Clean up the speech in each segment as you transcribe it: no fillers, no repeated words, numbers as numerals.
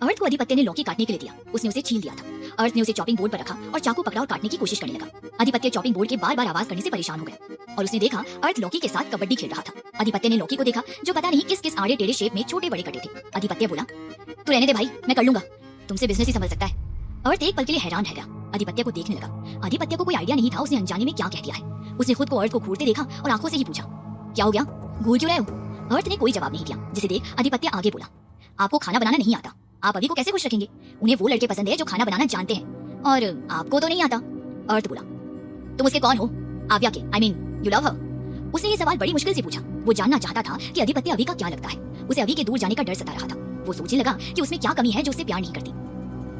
अर्थ को अधिपत्य ने लौकी काटने के लिए दिया। उसने उसे छील दिया था। अर्थ ने उसे चॉपिंग बोर्ड पर रखा और चाकू पकड़ा और काटने की कोशिश करने लगा। अधिपत्य चॉपिंग बोर्ड के बार बार आवाज करने से परेशान हो गया और उसने देखा अर्थ लौकी के साथ कबड्डी खेल रहा था। अधिपत्य ने लौकी को देखा जो पता नहीं किस किस आड़े टेढ़े शेप में छोटे बड़े कटे थे। अधिपत्य बोला, तू रहने दे भाई, मैं कर लूंगा, तुमसे बिजनेस ही संभल सकता है। अर्थ एक पल के लिए हैरान रह गया। अधिपत्य को देखने लगा। अधिपत्य को कोई आइडिया नहीं था उसने अनजाने में क्या कह दिया है। उसने खुद को अर्थ को घूरते देखा और आंखों से ही पूछा, क्या हो गया, घूर क्यों रहे हो? अर्थ ने कोई जवाब नहीं दिया, जिसे देख अधिपत्य आगे बोला, आपको खाना बनाना नहीं आता, आप अभी को कैसे खुश रखेंगे? उन्हें वो लड़के पसंद है जो खाना बनाना जानते हैं और आपको तो नहीं आता। अर्थ बोला, तुम उसके कौन हो? आव्या के, आई मीन यू लव हर। उसने ये सवाल बड़ी मुश्किल से पूछा। वो जानना चाहता था कि अधिपत्य अभी का क्या लगता है। उसे अभी के दूर जाने का डर सता रहा था। वो सोचने लगा कि उसमें क्या कमी है जो उससे प्यार नहीं करती।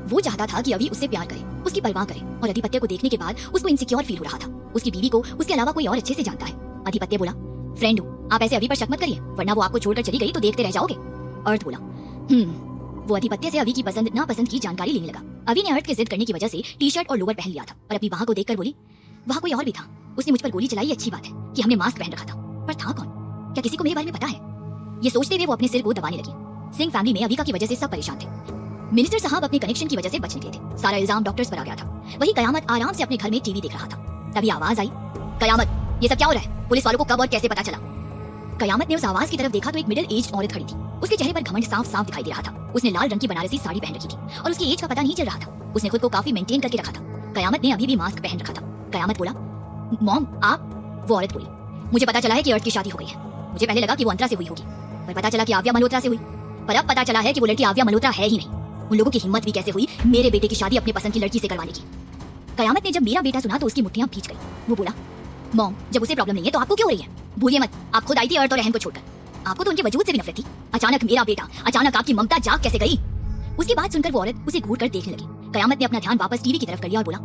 वो चाहता था कि अभी उससे प्यार करे, उसकी परवाह करे, और अधिपत्य को देखने के बाद उसको इनसिक्योर फील हो रहा था। उसकी बीवी को उसके अलावा कोई और अच्छे से जानता है। अधिपत्य बोला, फ्रेंड हो, आप ऐसे अभी पर शक मत करिए, वरना वो आपको छोड़कर चली गई तो देखते रह जाओगे। अर्थ बोला, वो अधिपत्य से अभी की पसंद नापसंद की जानकारी लेने लगा। अभी ने अर्थ के जिद करने की वजह से टी शर्ट और लोअर पहन लिया था और अपनी बाह को देखकर बोली, वहाँ कोई और भी था, उसने मुझ पर गोली चलाई। अच्छी बात है कि हमने मास्क पहन रखा था, पर था कौन? क्या किसी को मेरे बारे में पता है? ये सोचते हुए वो अपने सिर को दबाने लगी। सिंह फैमिली में अविका की वजह से सब परेशान थे। मिनिस्टर साहब अपने कनेक्शन की वजह से बच निकले थे। सारा इल्जाम डॉक्टर्स पर आ गया था। वही कयामत आराम से अपने घर में टीवी देख रहा था। तभी आवाज आई, कयामत, ये सब क्या हो रहा है? पुलिस वालों को कब और कैसे पता चला? कयामत ने उस आवाज की तरफ देखा तो एक मिडिल एज औरत खड़ी थी। उसके चेहरे पर घमंड साफ साफ दिखाई दे रहा था। उसने लाल रंग की बनारसी साड़ी पहन रखी थी और उसकी एज का पता नहीं चल रहा था। उसने खुद को काफी मेंटेन करके रखा था। कयामत ने अभी भी मास्क पहन रखा था। कयामत बोला, मॉम आप? वो औरत बोली, मुझे पता चला है कि अर्थ की शादी हो गई है। मुझे पहले लगा कि वो अंतरा से हुई होगी, पर पता चला कि आव्या मल्होत्रा से हुई। पर अब पता चला है कि वो लड़की आव्या मल्होत्रा है ही नहीं। उन लोगों की हिम्मत भी कैसे हुई मेरे बेटे की शादी अपने पसंद की लड़की से करवाने की? कयामत ने जब मेरा बेटा सुना तो उसकी मुट्ठियां भींच गई। वो बोला, मॉम, जब उसे प्रॉब्लम नहीं है तो आपको क्यों हो रही है? भूलिए मत, आप खुद आई थी अर्थ और रहम को छोड़कर। आपको तो उनके वजूद से भी नफरत थी। अचानक मेरा बेटा, अचानक आपकी ममता जाग कैसे गई? उसकी बात सुनकर वो औरत उसे घूर कर देखने लगी। कयामत ने अपना ध्यान वापस टीवी की तरफ कर लिया और बोला,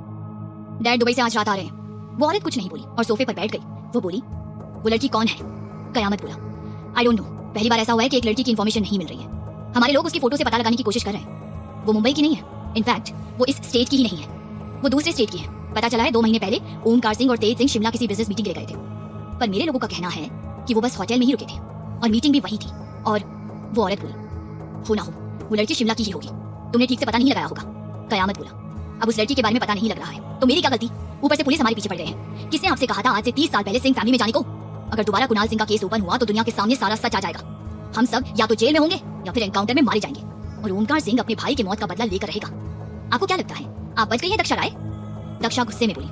डैड दुबई से आज रात आ रहे हैं। वो औरत कुछ नहीं बोली और सोफे पर बैठ गई। वो बोली, वो लड़की कौन है? कयामत बोला, आई डोंट नो, पहली बार ऐसा हुआ है कि एक लड़की की इन्फॉर्मेशन नहीं मिल रही है। हमारे लोग उसकी फोटो से पता लगाने की कोशिश कर रहे हैं। वो मुंबई की नहीं है, इनफैक्ट वो इस स्टेट की ही नहीं है, वो दूसरे स्टेट की है। पता चला है 2 महीने पहले ओमकार सिंह और तेज सिंह शिमला किसी बिजनेस मीटिंग के लिए गए थे। पर मेरे लोगों का कहना है कि वो बस होटल में ही रुके थे और मीटिंग भी वही थी। और वो औरत बोली, हो ना हो, वो लड़की शिमला की ही होगी, तुमने ठीक से पता नहीं लगाया होगा। कयामत बोला, अब उस लड़की के बारे में पता नहीं लग रहा है तो मेरी क्या गलती? ऊपर से पुलिस हमारे पीछे पड़ गए हैं। किसने आपसे कहा था आज से 30 साल पहले सिंह फैमिली में जाने को? अगर दोबारा कुणाल सिंह का केस ओपन हुआ तो दुनिया के सामने सारा सच आ जाएगा। हम सब या तो जेल में होंगे या फिर एनकाउंटर में मारे जाएंगे और ओमकार सिंह अपने भाई की मौत का बदला लेकर रहेगा। आपको क्या लगता है आप बच गई हैं दक्षा राय? दक्षा गुस्से में बोली,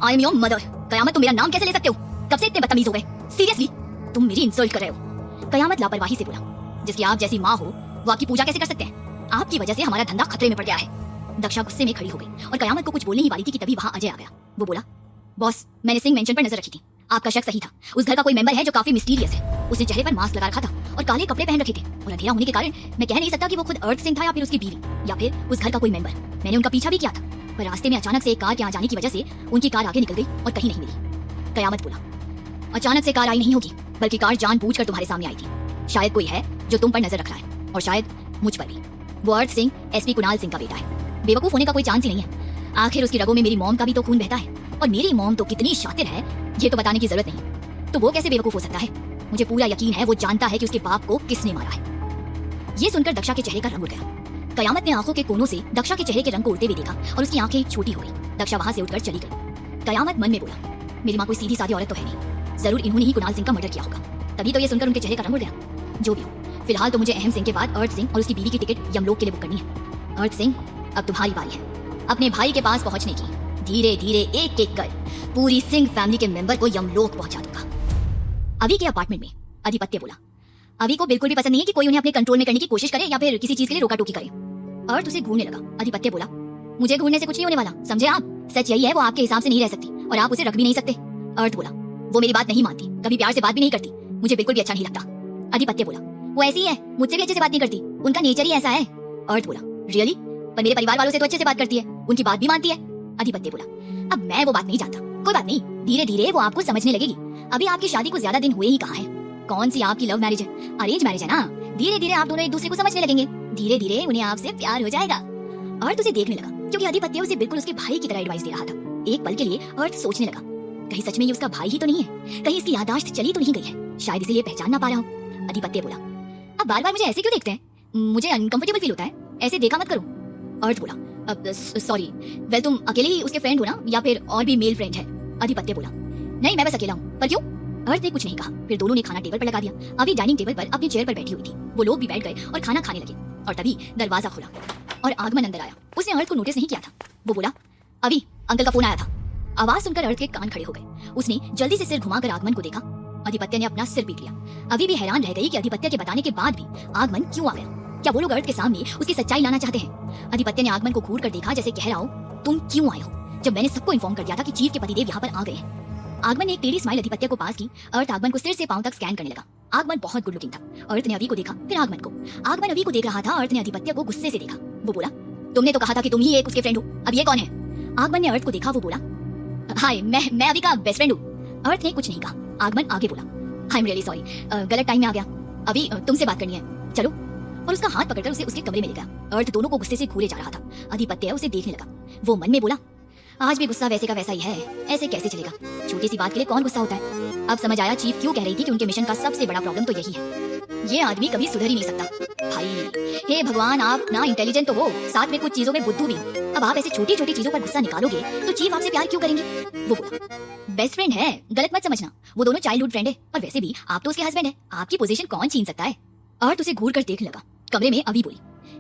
आई एम योर मदर। कयामत, तुम मेरा नाम कैसे ले सकते हो? कब से इतने बदतमीज हो गए? सीरियसली तुम मेरी इंसल्ट कर रहे हो। कयामत लापरवाही से बोला, जिसकी आप जैसी माँ हो वो आपकी पूजा कैसे कर सकते हैं? आपकी वजह से हमारा धंधा खतरे में पड़ गया है। दक्षा गुस्से में खड़ी हो गई और कयामत को कुछ बोलने ही वाली थी कि तभी वहां अजय आ गया। वो बोला, बॉस, मैंने सिंह मेंशन पर नजर रखी थी, आपका शक सही था। उस घर का कोई मेंबर है जो काफी मिस्टीरियस है। उसने चेहरे पर मास्क लगा रखा था और काले कपड़े पहन रखे थे और अंधेरा होने के कारण मैं कह नहीं सकता कि वो खुद अर्थ सिंह था या फिर उसकी बीवी या फिर उस घर का कोई मेंबर। मैंने उनका पीछा भी किया था पर रास्ते में अचानक से एक कार के आ जाने की वजह से उनकी कार आगे निकल गई और कहीं नहीं मिली। कयामत बोला, अचानक से कार आई नहीं होगी, बल्कि कार जानबूझकर तुम्हारे सामने आई थी। शायद कोई है जो तुम पर नजर रख रहा है और शायद मुझ पर भी। वो अर्थ सिंह एसपी कुणाल सिंह का बेटा है। बेवकूफ होने का कोई चांस ही नहीं है। आखिर उसकी रगों में मेरी मॉम का भी तो खून बहता है और मेरी मॉम तो कितनी शातिर है ये तो बताने की जरूरत नहीं। तो वो कैसे बेवकूफ हो सकता है? मुझे पूरा यकीन है वो जानता है कि उसके बाप को किसने मारा है। ये सुनकर दक्षा के चेहरे का रंग उड़ गया। कयामत ने आंखों के कोनों से दक्षा के चेहरे के रंग को उड़ते हुए देखा और उसकी आंखें छोटी हो गई। दक्षा वहां से उठकर चली गई। कयामत मन में बोला, मेरी माँ कोई सीधी सादी औरत तो है नहीं, जरूर इन्होंने ही कुणाल सिंह का मर्डर किया होगा। तभी तो ये सुनकर उनके चेहरे का रंग उड़ गया। जो भी हो, फिलहाल तो मुझे अहम सिंह के बाद अर्थ सिंह और उसकी बीवी की टिकट यमलोक के लिए बुक करनी है। अर्थ सिंह, अब तुम्हारी बारी है अपने भाई के पास पहुंचने की। धीरे धीरे एक एक कर पूरी सिंह फैमिली के मेंबर को यमलोक पहुंचा दूंगा। अभी के अपार्टमेंट में अधिपत्य बोला, अभी को बिल्कुल भी पसंद नहीं है कि कोई उन्हें अपने कंट्रोल में करने की कोशिश करे या फिर किसी चीज के लिए रोका टोकी करे। अर्थ उसे घूरने लगा। अधिपत्य बोला, मुझे घूरने से कुछ नहीं होने वाला, समझे आप? सच यही है, वो आपके हिसाब से नहीं रह सकती और आप उसे रख भी नहीं सकते। अर्थ बोला, वो मेरी बात नहीं मानती, कभी प्यार से बात भी नहीं करती, मुझे बिल्कुल भी अच्छा नहीं लगता। अधिपत्य बोला, वो ऐसी ही है, मुझसे भी अच्छे से बात नहीं करती, उनका नेचर ही ऐसा है। अर्थ बोला, रियली? पर मेरे परिवार वालों से तो अच्छे से बात करती है, उनकी बात भी मानती है। अधिपत्य बोला, अब मैं वो बात नहीं जानता, कोई बात नहीं, धीरे धीरे वो आपको समझने लगेगी। अभी आपकी शादी को ज्यादा दिन हुए ही कहाँ है। कौन सी आपकी लव मैरिज है, अरेंज मैरिज है ना। धीरे धीरे आप दोनों एक दूसरे को समझने लगेंगे, धीरे धीरे उन्हें आपसे प्यार हो जाएगा। अर्थ उसे देखने लगा क्योंकि अधिपत्य उसे बिल्कुल उसके भाई की तरह एडवाइस दे रहा था। एक पल के लिए अर्थ सोचने लगा, कहीं सच में ये उसका भाई ही तो नहीं है, कहीं इसकी याददाश्त चली तो नहीं गई है, शायद इसीलिए पहचान ना पा रहा हूँ। अधिपत्य बोला, अब बार बार मुझे ऐसे क्यों देखते हैं? मुझे अनकंफर्टेबल फील होता है। ऐसे देखा मत करो। अर्थ बोला, सॉरी, वेल तुम अकेले ही उसके फ्रेंड हो ना, या फिर और भी मेल फ्रेंड है? आदित्य बोला, नहीं मैं बस अकेला हूँ। पर क्यों? अर्थ ने कुछ नहीं कहा। फिर दोनों ने खाना टेबल पर लगा दिया। अभी डाइनिंग टेबल पर अपनी चेयर पर बैठी हुई थी। वो लोग भी बैठ गए और खाना खाने लगे। और तभी दरवाजा खुला और आगमन अंदर आया। उसने अर्थ को नोटिस नहीं किया था। वो बोला, अभी अंकल का फोन आया था। आवाज सुनकर अर्थ के कान खड़े हो गए। उसने जल्दी से सिर घुमाकर आगमन को देखा। आदित्य ने अपना सिर पीट लिया। अभी भी हैरान रह गई कि आदित्य के बताने के बाद भी आगमन क्यों आ गया। क्या वो लोग अर्थ के सामने उसकी सच्चाई लाना चाहते हैं? आदित्य ने आगमन को घूर कर देखा, जैसे कह रहा हो, तुम क्यों आए हो, जब मैंने सबको इन्फॉर्म कर दिया था कि चीफ के पतिदेव यहाँ पर आ गए हैं। आगमन ने एक टेढ़ी स्माइल आदित्य को पास की। अर्थ आगमन को सिर से पांव तक स्कैन करने लगा। आगमन बहुत गुड लुकिंग था। अर्थ ने अभी को देखा, फिर आगमन को। आगमन अभी को देख रहा था। अर्थ ने आदित्य को गुस्से से देखा। वो बोला, तुमने तो कहा था कि तुम ही एक उसके फ्रेंड हो, अब ये कौन है? आगमन ने अर्थ को देखा। वो बोला, हाय, मैं अभी का बेस्ट फ्रेंड हूँ। अर्थ ने कुछ नहीं कहा। आगमन आगे बोला, आई एम रियली सॉरी, गलत टाइम में आ गया। अभी तुमसे बात करनी है, चलो। और उसका हाथ पकड़कर उसे उसके कमरे में ले गया। अर्थ दोनों को गुस्से से घूरे जा रहा था। आदित्य उसे देखने लगा। वो मन में बोला, आज भी गुस्सा वैसे का वैसा ही है, ऐसे कैसे चलेगा? छोटी सी बात के लिए कौन गुस्सा होता है? अब समझ आया चीफ क्यों कह रही थी कि उनके मिशन का सबसे बड़ा प्रॉब्लम तो यही है। ये आदमी कभी सुधर ही नहीं सकता। भाई हे भगवान, आप ना इंटेलिजेंट तो हो, साथ में कुछ चीजों में बुद्धू भी। अब आप ऐसे छोटी छोटी चीजों पर गुस्सा निकालोगे तो चीफ आपसे प्यार क्यों करेंगे? वो बोला, बेस्ट फ्रेंड है, गलत मत समझना। वो दोनों चाइल्डहुड फ्रेंड है, और वैसे भी आप तो उसके हस्बैंड है। आपकी पोजीशन कौन छीन सकता है? अर्थ उसे घूर कर देखने लगा। कमरे में अभी बोली,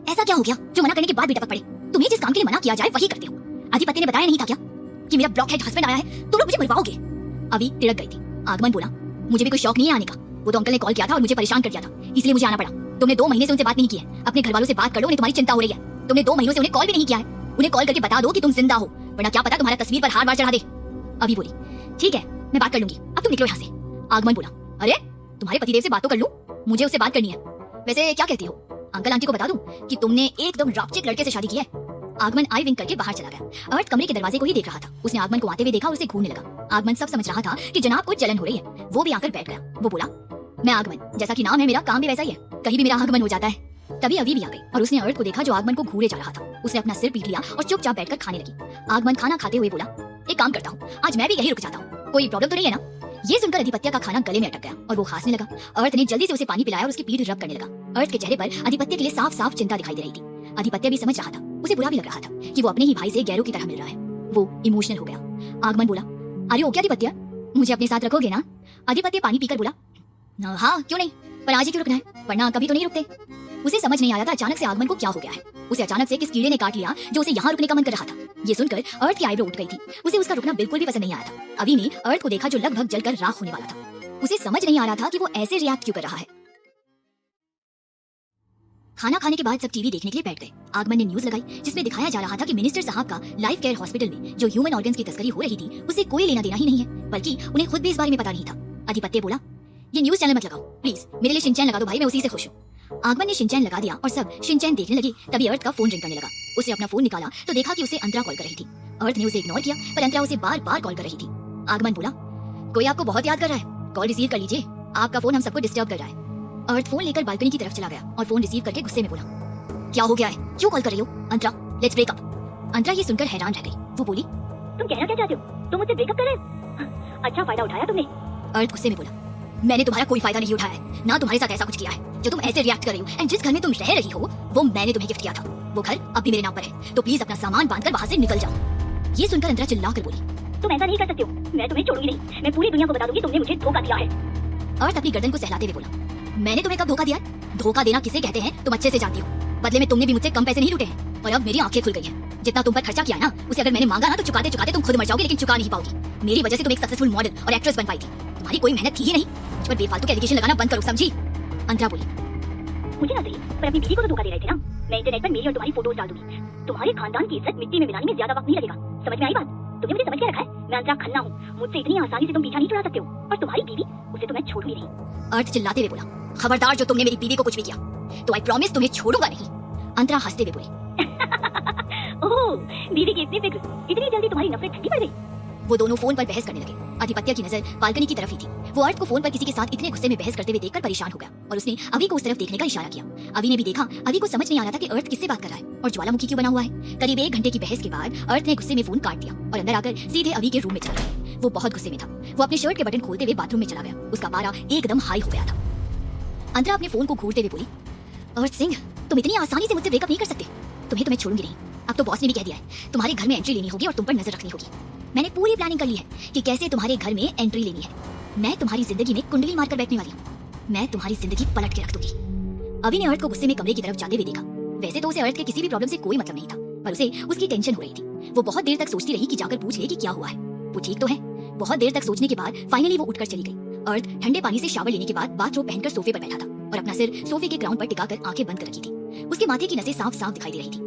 ऐसा क्या हो गया जो मना करने के बाद भी टपक पड़े? तुम्हें जिस काम के लिए मना किया जाए वही करते हो। आदित्य ने बताया नहीं था क्या कि मेरा ब्लॉकहेड हस्बैंड आया है, तुम लोग मुझे मरवाओगे? अभी तिड़क गई थी। आगमन बोला, मुझे भी कोई शौक नहीं है आने का। वो तो अंकल ने कॉल किया था और मुझे परेशान कर दिया था, इसलिए मुझे आना पड़ा। तुमने 2 महीने से उनसे बात नहीं की है। अपने घर वालों से बात कर लो, उन्हें तुम्हारी चिंता हो रही है। तुमने 2 महीनों से उन्हें कॉल भी नहीं किया है। उन्हें कॉल करके बता दो कि तुम जिंदा हो, वरना क्या पता तुम्हारा तस्वीर पर हार वार चढ़ा दे। अभी बोली, ठीक है मैं बात कर लूंगी, अब तुम निकलो यहाँ से। आगमन बोला, अरे तुम्हारे पतिदेव से बात तो कर लूं, मुझे उससे बात करनी है। वैसे क्या कहती हो, अंकल आंटी को बता दूं कि तुमने एकदम रापचिक लड़के से शादी की है? आगमन आई विंक करके बाहर चला गया। अर्थ कमरे के दरवाजे को ही देख रहा था। उसने आगमन को आते हुए देखा और उसे घूरने लगा। आगमन सब समझ रहा था कि जनाब को जलन हो रही है। वो भी आकर बैठ गया। वो बोला, मैं आगमन, जैसा कि नाम है मेरा, काम भी वैसा ही है, कहीं भी मेरा आगमन हो जाता है। तभी अभी भी आ गई और उसने अर्थ को देखा जो आगमन को घूरे जा रहा था। उसने अपना सिर पीट लिया और चुपचाप बैठकर खाने लगी। आगमन खाना खाते हुए बोला, एक काम करता हूँ, आज मैं भी यही रुक जाता हूँ, कोई प्रॉब्लम तो नहीं है ना? ये सुनकर आदित्य का खाना गले में अटक गया और वो खांसने लगा। अर्थ ने जल्दी से उसे पानी पिलाया और उसकी पीठ रब करने लगा। अर्थ के चेहरे पर आदित्य के लिए साफ साफ चिंता दिखाई दे रही थी। आदित्य भी समझ रहा था, उसे बुरा भी लग रहा था कि वो अपने ही भाई से गैरों की तरह मिल रहा है। वो इमोशनल हो गया। आगमन बोला, अरे ओके आदित्य, मुझे अपने साथ रखोगे ना? आदित्य पानी पीकर बोला, हाँ क्यों नहीं, पर आज ही क्यों रुकना है, वरना कभी तो नहीं रुकते। उसे समझ नहीं आया था अचानक से आगमन को क्या हो गया है। उसे अचानक से किस कीड़े ने काट लिया जो उसे यहाँ रुकने का मन कर रहा था। ये सुनकर अर्थ की आईब्रो उठ गई थी। उसे उसका रुकना बिल्कुल भी पसंद नहीं आया था। अभी ने अर्थ को देखा जो लगभग जलकर राख होने वाला था। उसे समझ नहीं आ रहा था कि वो ऐसे रिएक्ट क्यों कर रहा है। खाना खाने के बाद सब टीवी देखने के लिए बैठ गए। आगमन ने न्यूज लगाई जिसमें दिखाया जा रहा था कि मिनिस्टर साहब का लाइफ केयर हॉस्पिटल में जो ह्यूमन ऑर्गन्स की तस्करी हो रही थी उससे कोई लेना देना ही नहीं है, बल्कि उन्हें खुद भी इस बारे में पता नहीं था। आदित्य बोला, ये न्यूज चैनल मत लगाओ प्लीज, मेरे लिए शिनचैन लगा दो भाई, मैं उसी से खुश हूँ। आगमन ने शिनचैन लगा दिया और सब शिनचैन देखने लगी। तभी अर्थ का फोन रिंग करने लगा। उसने अपना फोन निकाला तो देखा कि उसे अंतरा कॉल कर रही थी। अर्थ ने उसे इग्नोर किया पर अंतरा उसे बार बार कॉल कर रही थी। आगमन बोला, कोई आपको बहुत याद कर रहा है, कॉल रिसीव कर लीजिए, आपका फोन हम सबको डिस्टर्ब कर रहा है। अर्थ फोन लेकर बालकनी की तरफ चला गया और फोन रिसीव करके गुस्से में बोला, क्या हो गया है, क्यों कॉल कर रही हो? अंतरा, लेट्स ब्रेक अप। अंतरा ये सुनकर हैरान रह गई। वो बोली, तुम कहना क्या चाहते हो? तुम मुझसे ब्रेकअप कर रहे हो? अच्छा फायदा उठाया तुमने। अर्थ गुस्से में बोला, मैंने तुम्हारा कोई फायदा नहीं उठाया है, ना तुम्हारे साथ ऐसा कुछ किया है जो तुम ऐसे रिएक्ट कर रही हो। एंड जिस घर में तुम रह रही हो वो मैंने तुम्हें गिफ्ट किया था। वो घर अब भी मेरे नाम पर है, तो प्लीज अपना सामान बांधकर वहां से निकल जाओ। ये सुनकर अंतरा चिल्लाकर बोली, तुम ऐसा नहीं कर सकते हो, मैं तुम्हें छोड़ूंगी नहीं, मैं पूरी दुनिया को बता दूंगी तुमने मुझे धोखा दिया है। अर्थ अपनी गर्दन को सहलाते हुए बोला, मैंने तुम्हें कब धोखा दिया है? धोखा देना किसे कहते हैं तुम अच्छे से जानती हो। बदले में तुमने भी मुझसे कम पैसे नहीं लूटे हैं और अब मेरी आंखें खुल गई हैं। जितना तुम पर खर्चा किया है ना, उसे अगर मैंने मांगा ना तो चुकाते चुकाते तुम खुद मर जाओगे, लेकिन चुका नहीं पाओगी। मेरी वजह से तुम एक सक्सेसफुल मॉडल और एक्ट्रेस बन पाई थी। तुम्हारी कोई मेहनत थी ही नहीं। मुझ पर बेफालतू के एलिगेशन लगाना बंद करो, समझी? अंतरा बोली, मुझे ना चाहिए, पर अपनी बीवी को तो धोखा दे रहे थे ना। मैं इंटरनेट पर मेरी और तुम्हारी फोटोज डाल दूंगी। तुम्हारे खानदान की इज्जत मिट्टी में मिलाने में ज्यादा वक्त नहीं लगेगा। समझ में आई बात? तुमने मुझे समझ के रखा है, मैं अंतरा खन्ना हूँ, मुझसे इतनी आसानी से तुम पीछा नहीं छुड़ा सकते हो। और तुम्हारी बीवी, उसे तो मैं छोड़ूंगी नहीं। अर्थ चिल्लाते हुए बोला, खबरदार जो तुमने मेरी बीवी को कुछ भी किया तो आई प्रॉमिस तुम्हें छोड़ूंगा नहीं। अंतरा हंसते हुए बोली, ओह बीवी की इतनी फिक्र, इतनी जल्दी तुम्हारी नफरत ठंडी पड़ गई। वो दोनों फोन पर बहस करने लगे। आदित्य की नजर बालकनी की तरफ ही थी। वो अर्थ को फोन पर किसी के साथ इतने गुस्से में बहस करते हुए देखकर परेशान हो गया और उसने अभी को उस तरफ देखने का इशारा किया। अभी ने भी देखा। अभी को समझ नहीं आ रहा था कि अर्थ किससे बात कर रहा है और ज्वालामुखी क्यों बना हुआ है। करीब 1 घंटे की बहस के बाद अर्थ ने गुस्से में फोन काट दिया और अंदर आकर सीधे अभी के रूम में चला गया। वो बहुत गुस्से में था। वो अपने शर्ट के बटन खोलते हुए बाथरूम में चला गया। उसका पारा एकदम हाई हो गया था। अंतरा अपने फोन को घूरते हुए बोली, अर्थ सिंह तुम इतनी आसानी से मुझसे ब्रेकअप नहीं कर सकते। तुम्हें छोड़ूंगी नहीं। अब तो बॉस ने भी कह दिया है तुम्हारे घर में एंट्री लेनी होगी और तुम पर नजर रखनी होगी। मैंने पूरी प्लानिंग कर ली है कि कैसे तुम्हारे घर में एंट्री लेनी है। मैं तुम्हारी जिंदगी में कुंडली मारकर बैठने वाली हूँ। मैं तुम्हारी जिंदगी पलट के रख दूंगी। अभी ने अर्थ को गुस्से में कमरे की तरफ जाते हुए देखा। वैसे तो उसे अर्थ के किसी भी प्रॉब्लम से कोई मतलब नहीं था, पर उसे उसकी टेंशन हो रही थी। वो बहुत देर तक सोचती रही कि जाकर पूछ ले कि क्या हुआ है, वो ठीक तो है। बहुत देर तक सोचने के बाद फाइनली वो उठकर चली गई। अर्थ ठंडे पानी से शावर लेने के बाद बाथरोब पहनकर सोफे पर बैठा था और अपना सिर सोफे के ग्राउंड पर टिकाकर आंखें बंद कर रखी थी। उसके माथे की नसें साफ साफ दिखाई दे रही थी।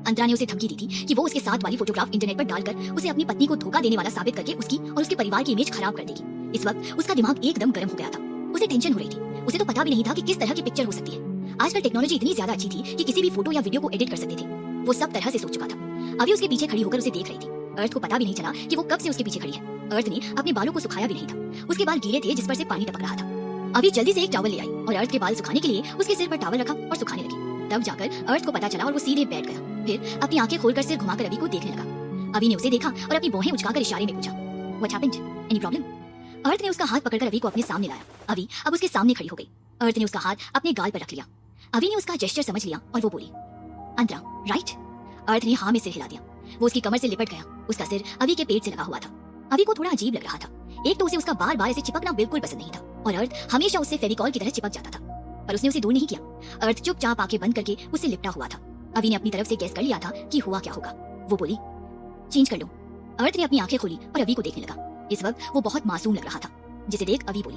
अंतरा ने उसे धमकी दी थी कि वो उसके साथ वाली फोटोग्राफ इंटरनेट पर डालकर उसे अपनी पत्नी को धोखा देने वाला साबित करके उसकी और उसके परिवार की इमेज खराब कर देगी। इस वक्त उसका दिमाग एकदम गर्म हो गया था। उसे टेंशन हो रही थी। उसे तो पता भी नहीं था कि किस तरह की पिक्चर हो सकती है। आजकल टेक्नोलॉजी इतनी ज्यादा अच्छी थी कि किसी भी फोटो या वीडियो को एडिट कर सकते थे। वो सब तरह से सोच चुका था। अभी उसके पीछे खड़ी होकर उसे देख रही थी। अर्थ को पता भी नहीं चला कि वो कब से उसके पीछे खड़ी है। अर्थ ने अपने बालों को सुखाया भी नहीं था। उसके बाल गीले थे जिस पर से पानी टपक रहा था। अभी जल्दी से एक टॉवल ले आई और अर्थ के बाल सुखाने के लिए उसके सिर पर टॉवल रखा और सुखाने लगी। तब जाकर अर्थ को पता चला और वो सीधे बैठ गया। फिर अपनी आंखें खोलकर सिर घुमाकर अभी को देखने लगा। अभी ने उसे देखा और अपनी भौहें उचकाकर इशारे में पूछा, what happened? Any problem? Arth ने उसका हाथ पकड़कर अभी को अपने सामने लाया। अभी अब उसके सामने खड़ी हो गई। अर्थ ने उसका हाथ अपने गाल पर रख लिया। अभी ने उसका जेस्चर समझ लिया और वो बोली, अंतरा राइट? अर्थ ने हाँ में सिर हिला दिया। वो उसकी कमर से लिपट गया। उसका सिर अभी के पेट से लगा हुआ था। अभी को थोड़ा अजीब लग रहा था। एक तो उसे उसका बार बार ऐसे चिपकना बिल्कुल पसंद नहीं था और अर्थ हमेशा उससे फेविकॉल की तरह चिपक जाता था, पर उसने उसे दूर नहीं किया। अर्थ चुपचाप आंखें बंद करके उससे लिपटा हुआ था। अभी ने अपनी तरफ से गैस कर लिया था कि हुआ क्या होगा। वो बोली, चेंज कर लो। अर्थ ने अपनी आंखें खोली और अभी को देखने लगा। इस वक्त वो बहुत मासूम लग रहा था, जिसे देख अभी बोली,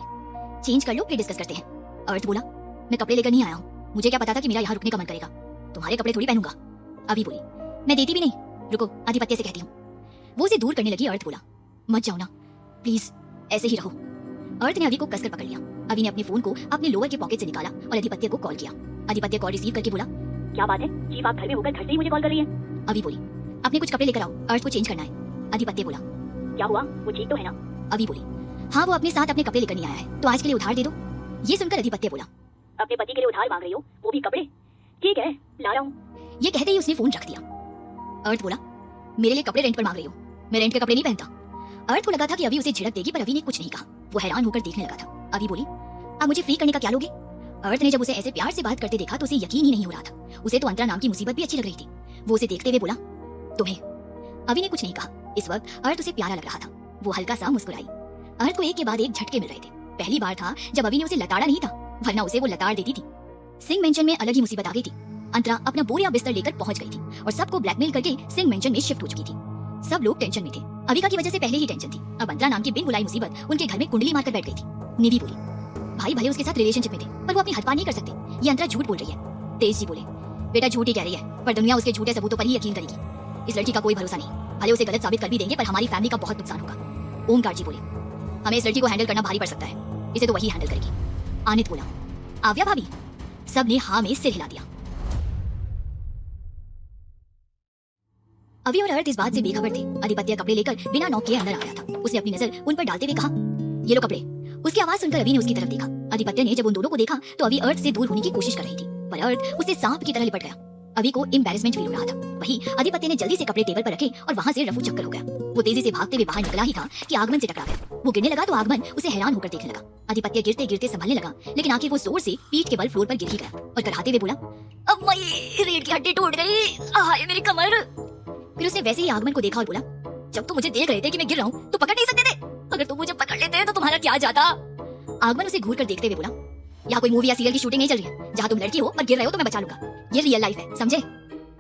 चेंज कर लो फिर डिस्कस करते हैं। अर्थ बोला, मैं कपड़े लेकर नहीं आया हूँ। मुझे क्या पता था कि मेरा यहाँ रुकने का मन करेगा। तुम्हारे कपड़े थोड़ी पहनूंगा। अभी बोली, मैं देती भी नहीं। रुको, आधिपत्य से कहती हूँ। वो उसे दूर करने लगी। अर्थ बोला, मत जाओ ना प्लीज, ऐसे ही रहो। अर्थ ने अभी को कसकर पकड़ लिया। अभी ने अपने फोन को अपने लोअर के पॉकेट से निकाला और आधिपत्य को कॉल किया। आधिपत्य कॉल रिसीव करके बोला, क्या बात है चीफ, आप घर में होकर घर से ही मुझे कॉल कर रही हैं? अभी बोली, अपने कुछ कपड़े लेकर आओ, अर्थ को चेंज करना है। आधिपत्य बोला, क्या हुआ, वो ठीक तो है ना? अभी बोली, हाँ वो अपने साथ अपने कपड़े लेकर नहीं आया है, तो आज के लिए उधार दे दो। ये सुनकर आधिपत्य बोला, अपने पति के लिए उधार मांग रही हो, वो भी कपड़े? ठीक है ला रहा हूँ। ये कहते ही उसने फोन रख दिया। अर्थ बोला, मेरे लिए कपड़े रेंट पर मांग रही हो? मैं रेंट के कपड़े नहीं पहनता। अर्थ को लगा था कि अभी उसे झिड़क देगी, पर अभी ने कुछ नहीं कहा। वो हैरान होकर देखने लगा था। अभी बोली, अब मुझे फ्री करने का क्या लोगे? अर्थ ने जब उसे ऐसे प्यार से बात करते देखा तो उसे यकीन ही नहीं हो रहा था। उसे तो अंतरा नाम की मुसीबत भी अच्छी लग रही थी। वो उसे देखते हुए बोला, तुम्हें? अभी ने कुछ नहीं कहा। इस वक्त अर्थ उसे प्यारा लग रहा था। वो हल्का सा मुस्कुराई। अर्थ को एक के बाद एक झटके मिल रहे थे। पहली बार था जब अभी ने उसे लताड़ा नहीं था, वरना उसे वो लताड़ देती थी। सिंह मेंशन में अलग ही मुसीबत आ गई थी। अंतरा अपना बोरिया बिस्तर लेकर पहुंच गई थी और सबको ब्लैकमेल करके सिंह मेंशन में शिफ्ट हो चुकी थी। सब लोग टेंशन में थे। अविका की वजह से पहले ही टेंशन थी। अब अंतरा नाम की बिन बुलाई मुसीबत उनके घर में कुंडली मारकर बैठ गई थी। निधि बोली, भाई भले उसके साथ रिलेशनशिप में थे, पर वो अपनी हद पार नहीं कर सकते। ये अंतरा झूठ बोल रही है। तेज जी बोले, बेटा झूठ ही कह रही है, पर दुनिया उसके झूठे सबूतों पर ही यकीन करेगी। इस लड़की का कोई भरोसा नहीं। भले उसे गलत साबित कर भी देंगे, पर हमारी फैमिली का बहुत नुकसान होगा। ओमकार जी बोले, हमें इस लड़की को हैंडल करना भारी पड़ सकता है, इसे तो वही हैंडल करेगी। आनित बोला, आव्या भाभी। सब ने हाँ में सिर हिला दिया। अभी और अर्थ इस बात से बेखबर थे। आधिपत्य कपड़े लेकर बिना नॉक किए अंदर आया था। उसने अपनी नजर उन पर डालते हुए कहा, ये लो कपड़े। उसकी आवाज सुनकर अभी ने उसकी तरफ देखा। आधिपत्य ने जब उन दोनों को देखा तो अभी अर्थ से दूर होने की कोशिश कर रही थी, पर अर्थ उससे सांप की तरह लिपट गया। अभी को एम्बैरेसमेंट फील हो रहा था। वही आधिपत्य ने जल्दी से कपड़े टेबल पर रखे और वहां से रफू चक्कर हो गया। वो तेजी से भागते हुए बाहर निकला ही था कि आगमन से टकरा गया। वो गिरने लगा तो आगमन उसे हैरान होकर देखने लगा। आधिपत्य गिरते गिरते संभलने लगा, लेकिन आखिर वो जोर से पीठ के बल फ्लोर पर गिर ही गया और कराहते हुए बोला, अब मेरी रीढ़ की हड्डी टूट गई, हाय मेरी कमर। फिर उसने वैसे ही आगमन को देखा और बोला, जब तुम मुझे देख रहे थे कि मैं गिर रहा हूँ तो पकड़ नहीं सकते थे? अगर तुम मुझे पकड़ लेते तो तुम्हारा क्या जाता? आगमन उसे घूर कर देखते हुए बोला, यहाँ कोई मूवी या सीरियल की शूटिंग नहीं चल रही है जहाँ तुम लड़की हो और गिर रहे हो तो मैं बचा लूंगा। ये रियल लाइफ है, समझे?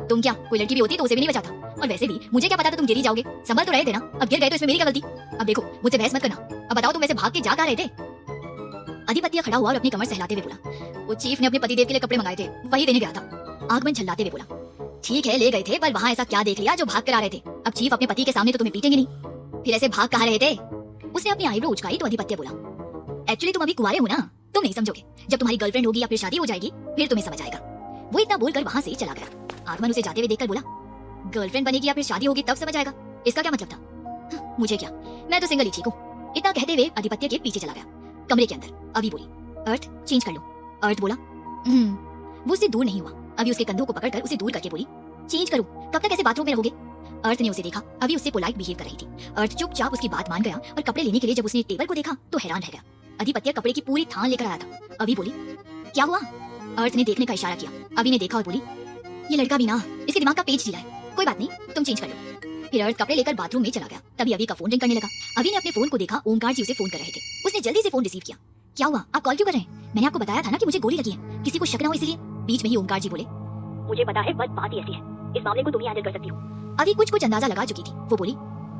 तुम क्या कोई लड़की भी होती तो उसे भी नहीं बचाता, और वैसे भी मुझे क्या पता था तुम गिर ही जाओगे। संभल तो रहे थे ना, अब गिर गए तो इसमें मेरी क्या गलती? अब देखो मुझे बहस मत करना। अब बताओ तुम वैसे भाग के जा कहाँ रहे थे? आधिपत्य खड़ा हुआ और अपनी कमर सहलाते हुए बोला, वो चीफ ने अपने पतिदेव के लिए कपड़े मंगाए थे, वही देने गया था। आगमन झल्लाते हुए बोला, ठीक है ले गए थे, पर वहाँ ऐसा क्या देख लिया जो भाग कर आ रहे थे? अब चीफ अपने पति के सामने तो तुम्हें पीटेंगे नहीं, फिर ऐसे भाग कहाँ रहे थे? उसने अपनी आईब्रो उचकाई तो आधिपत्य बोला, एक्चुअली तुम अभी कुंवारे हो ना, तुम नहीं समझोगे। जब तुम्हारी गर्लफ्रेंड होगी या फिर शादी हो जाएगी फिर तुम्हें समझ आएगा। वो इतना बोलकर वहां से चला गया। आगमन उसे जाते हुए देखकर बोला, गर्लफ्रेंड बनेगी या फिर शादी होगी तब समझ आएगा, इसका क्या मतलब था? मुझे क्या, मैं तो सिंगल ही ठीक हूँ। इतना कहते हुए आधिपत्य के पीछे चला गया। कमरे के अंदर अभी बोली, अर्थ चेंज कर लो। अर्थ बोला, वो उससे दूर नहीं हुआ। अभी उसके कंधों को पकड़कर उसे दूर करके बोली, चेंज करो, कब तक ऐसे बाथरूम में रहोगे? अर्थ ने उसे देखा, अभी उससे पोलाइट बिहेव कर रही थी। अर्थ चुपचाप उसकी बात मान गया और कपड़े लेने के लिए जब उसने टेबल को देखा तो हैरान रह गया। आधिपत्य कपड़े की पूरी थान लेकर आया था। अभी बोली, क्या हुआ? अर्थ ने देखने का इशारा किया। अभी ने देखा और बोली, ये लड़का भी ना, इसके दिमाग का पेज ढीला है, कोई बात नहीं, तुम चेंज कर लो। फिर अर्थ कपड़े लेकर बाथरूम में चला गया। तभी अभी का फोन रिंग करने लगा। अभी ने अपने फोन को देखा, ओमकार जी उसे फोन कर रहे थे। उसने जल्दी से फोन रिसीव किया। क्या हुआ, आप कॉल क्यों कर रहे हैं? मैंने आपको बताया था ना कि मुझे गोली लगी है, किसी को शक ना हो इसलिए। बीच में ही ओमकार जी बोले, मुझे पता है, बस बात ही ऐसी है, इस मामले को तुम ही हैंडल कर सकती हो। अभी कुछ अंदाजा लगा चुकी थी। वो बोली,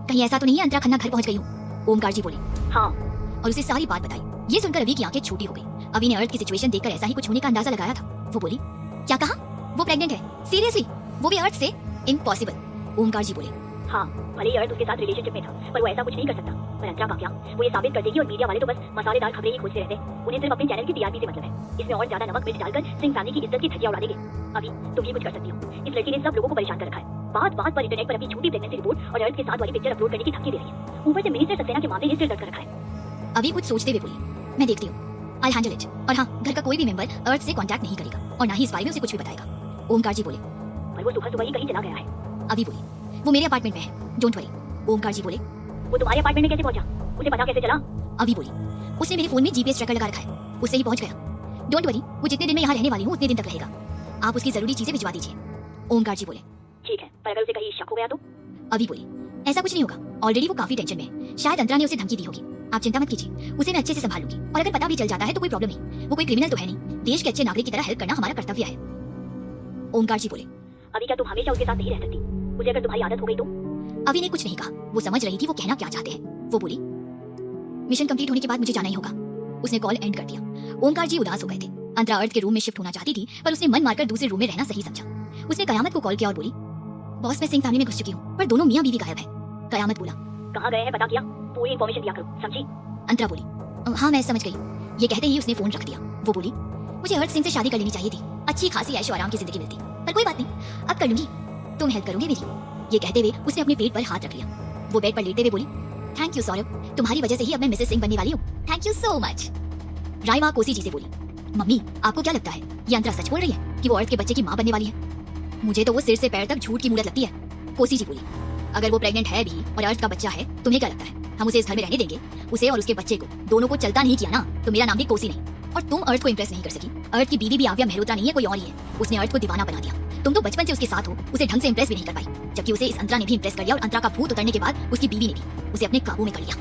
कहीं ऐसा तो नहीं है अंतरा खन्ना घर पहुंच गई हूँ? ओमकार जी बोले, हाँ। और उसे सारी बात बताई। ये सुनकर अभी की आंखें छोटी हो गई। अभी ने अर्थ की सिचुएशन देखकर ऐसा ही कुछ होने का अंदाजा लगाया था। वो बोली, क्या कहा? वो प्रेग्नेंट है? सीरियसली? वो भी अर्थ से? इम्पॉसिबल। ओमकार जी बोले, हाँ, भले ही अर्थ उसके साथ रिलेशनशिप में था, पर वो ऐसा कुछ नहीं कर सकता। पर अंतरा का क्या, वो ये साबित कर देगी, और मीडिया वाले तो बस मसालेदार खबरें ही खोजते रहते हैं। उन्हें सिर्फ अपने चैनल की टीआरपी से मतलब है। इसमें और ज्यादा नमक मिर्च डालकर सिंह फैमिली की इज्जत की धज्जियां उड़ा देंगे। अभी तुम ही कुछ कर सकती हो। इस लड़की ने सब लोगों को परेशान कर रखा है। बात बात पर इंटरनेट पर अपनी झूठी प्रेगनेंसी रिपोर्ट और अर्थ के साथ वाली पिक्चर अपलोड करने की धमकी दे रही है। ऊपर से मिनिस्टर सक्सेना के मामले हिस्ट्री दर्ज कर रखा है। अभी कुछ सोचते हुए बोली, मैं देखती हूँ, आई हैंडल इट। और हाँ, घर का कोई भी मेंबर अर्थ से कांटेक्ट नहीं करेगा और ना ही इस बारे में उसे कुछ भी बताएगा। ओमकार जी बोले, पर वो सुबह सुबह ही कहीं चला गया है। अभी बोली, वो मेरे अपार्टमेंट में है, डोंट वरी। ओमकार जी बोले, वो तुम्हारे अपार्टमेंट में कैसे पहुंचा? उसे पता कैसे चला? अभी बोली, उसने मेरे फोन में जीपीएस ट्रैकर लगा रखा है, उससे ही पहुंच गया। डोंट वरी, वो जितने दिन में यहाँ रहने वाली हूँ उतने दिन तक रहेगा। आप उसकी जरूरी चीजें भिजवा दीजिए। ओमकार जी बोले, ठीक है, पर अगर उसे कहीं शक हो गया तो? अभी बोली, ऐसा कुछ नहीं होगा, ऑलरेडी वो काफी टेंशन में है। शायद अंतरा ने उसे धमकी दी होगी। आप चिंता मत कीजिए, उसे मैं अच्छे से संभाल लूंगी। और अगर पता भी चल जाता है तो कोई प्रॉब्लम नहीं, वो कोई क्रिमिनल तो है नहीं। देश के अच्छे नागरिक की तरह हेल्प करना हमारा कर्तव्य है। ओमकार जी बोले, अभी क्या तुम हमेशा उसके साथ नहीं रह सकती? उसे अगर तुम्हारी आदत हो गई तो? अभी ने कुछ नहीं कहा, वो समझ रही थी वो कहना क्या चाहते हैं। वो बोली, मिशन कंप्लीट होने के बाद मुझे जाना ही होगा। उसने कॉल एंड कर दिया। ओमकार जी उदास हो गए थे। अंतरा अर्थ के रूम में शिफ्ट होना चाहती थी, पर उसने मन मारकर दूसरे रूम में रहना सही समझा। उसने कयामत को कॉल किया और बोली, बॉस मैं सिंह फैमिली में घुस चुकी हूँ, पर दोनों मियाँ बीवी गायब है। कयामत बोला, कहाँ गए हैं पता किया? पूरी इन्फॉर्मेशन दिया करो, समझी? अंतरा बोली, हाँ मैं समझ गई। ये कहते ही उसने फोन रख दिया। वो बोली, मुझे अर्थ सिंह से शादी कर लेनी चाहिए थी, अच्छी खासी ऐशो आराम की जिंदगी मिलती, पर कोई बात नहीं, अब कर लूंगी। तुम हेल्प करोगे मेरी? ये कहते हुए उसने अपने पेट पर हाथ रख लिया। वो बेड पर लेटे हुए बोली, थैंक यू सौरभ, तुम्हारी वजह से ही अब मैं मिसेस सिंह बनने वाली हूँ। Thank you so much. Raima Kosi ji से बोली, मम्मी आपको क्या लगता है ये अंतरा सच बोल रही है कि वो अर्थ के बच्चे की माँ बनने वाली है? मुझे तो वो सिर से पैर तक झूठ की मूरत लगती है। कोसी जी बोली, अगर वो प्रेग्नेंट है भी और अर्थ का बच्चा है, तुम्हें क्या लगता है हम उसे इस घर में रहने देंगे? उसे और उसके बच्चे को दोनों को चलता नहीं किया ना तो मेरा नाम भी कोसी नहीं। और तुम अर्थ को इंप्रेस नहीं कर सकी। अर्थ की बीवी भी आव्या मेहरोत्रा नहीं है, कोई और ही है। उसने अर्थ को दीवाना बना दिया। तुम तो बचपन से उसके साथ हो, उसे ढंग से इंप्रेस भी नहीं कर पाई, जबकि उसे इस अंतरा ने भी इंप्रेस कर लिया। और अंतरा का भूत उतरने के बाद उसकी बीवी ने भी उसे अपने काबू में कर लिया।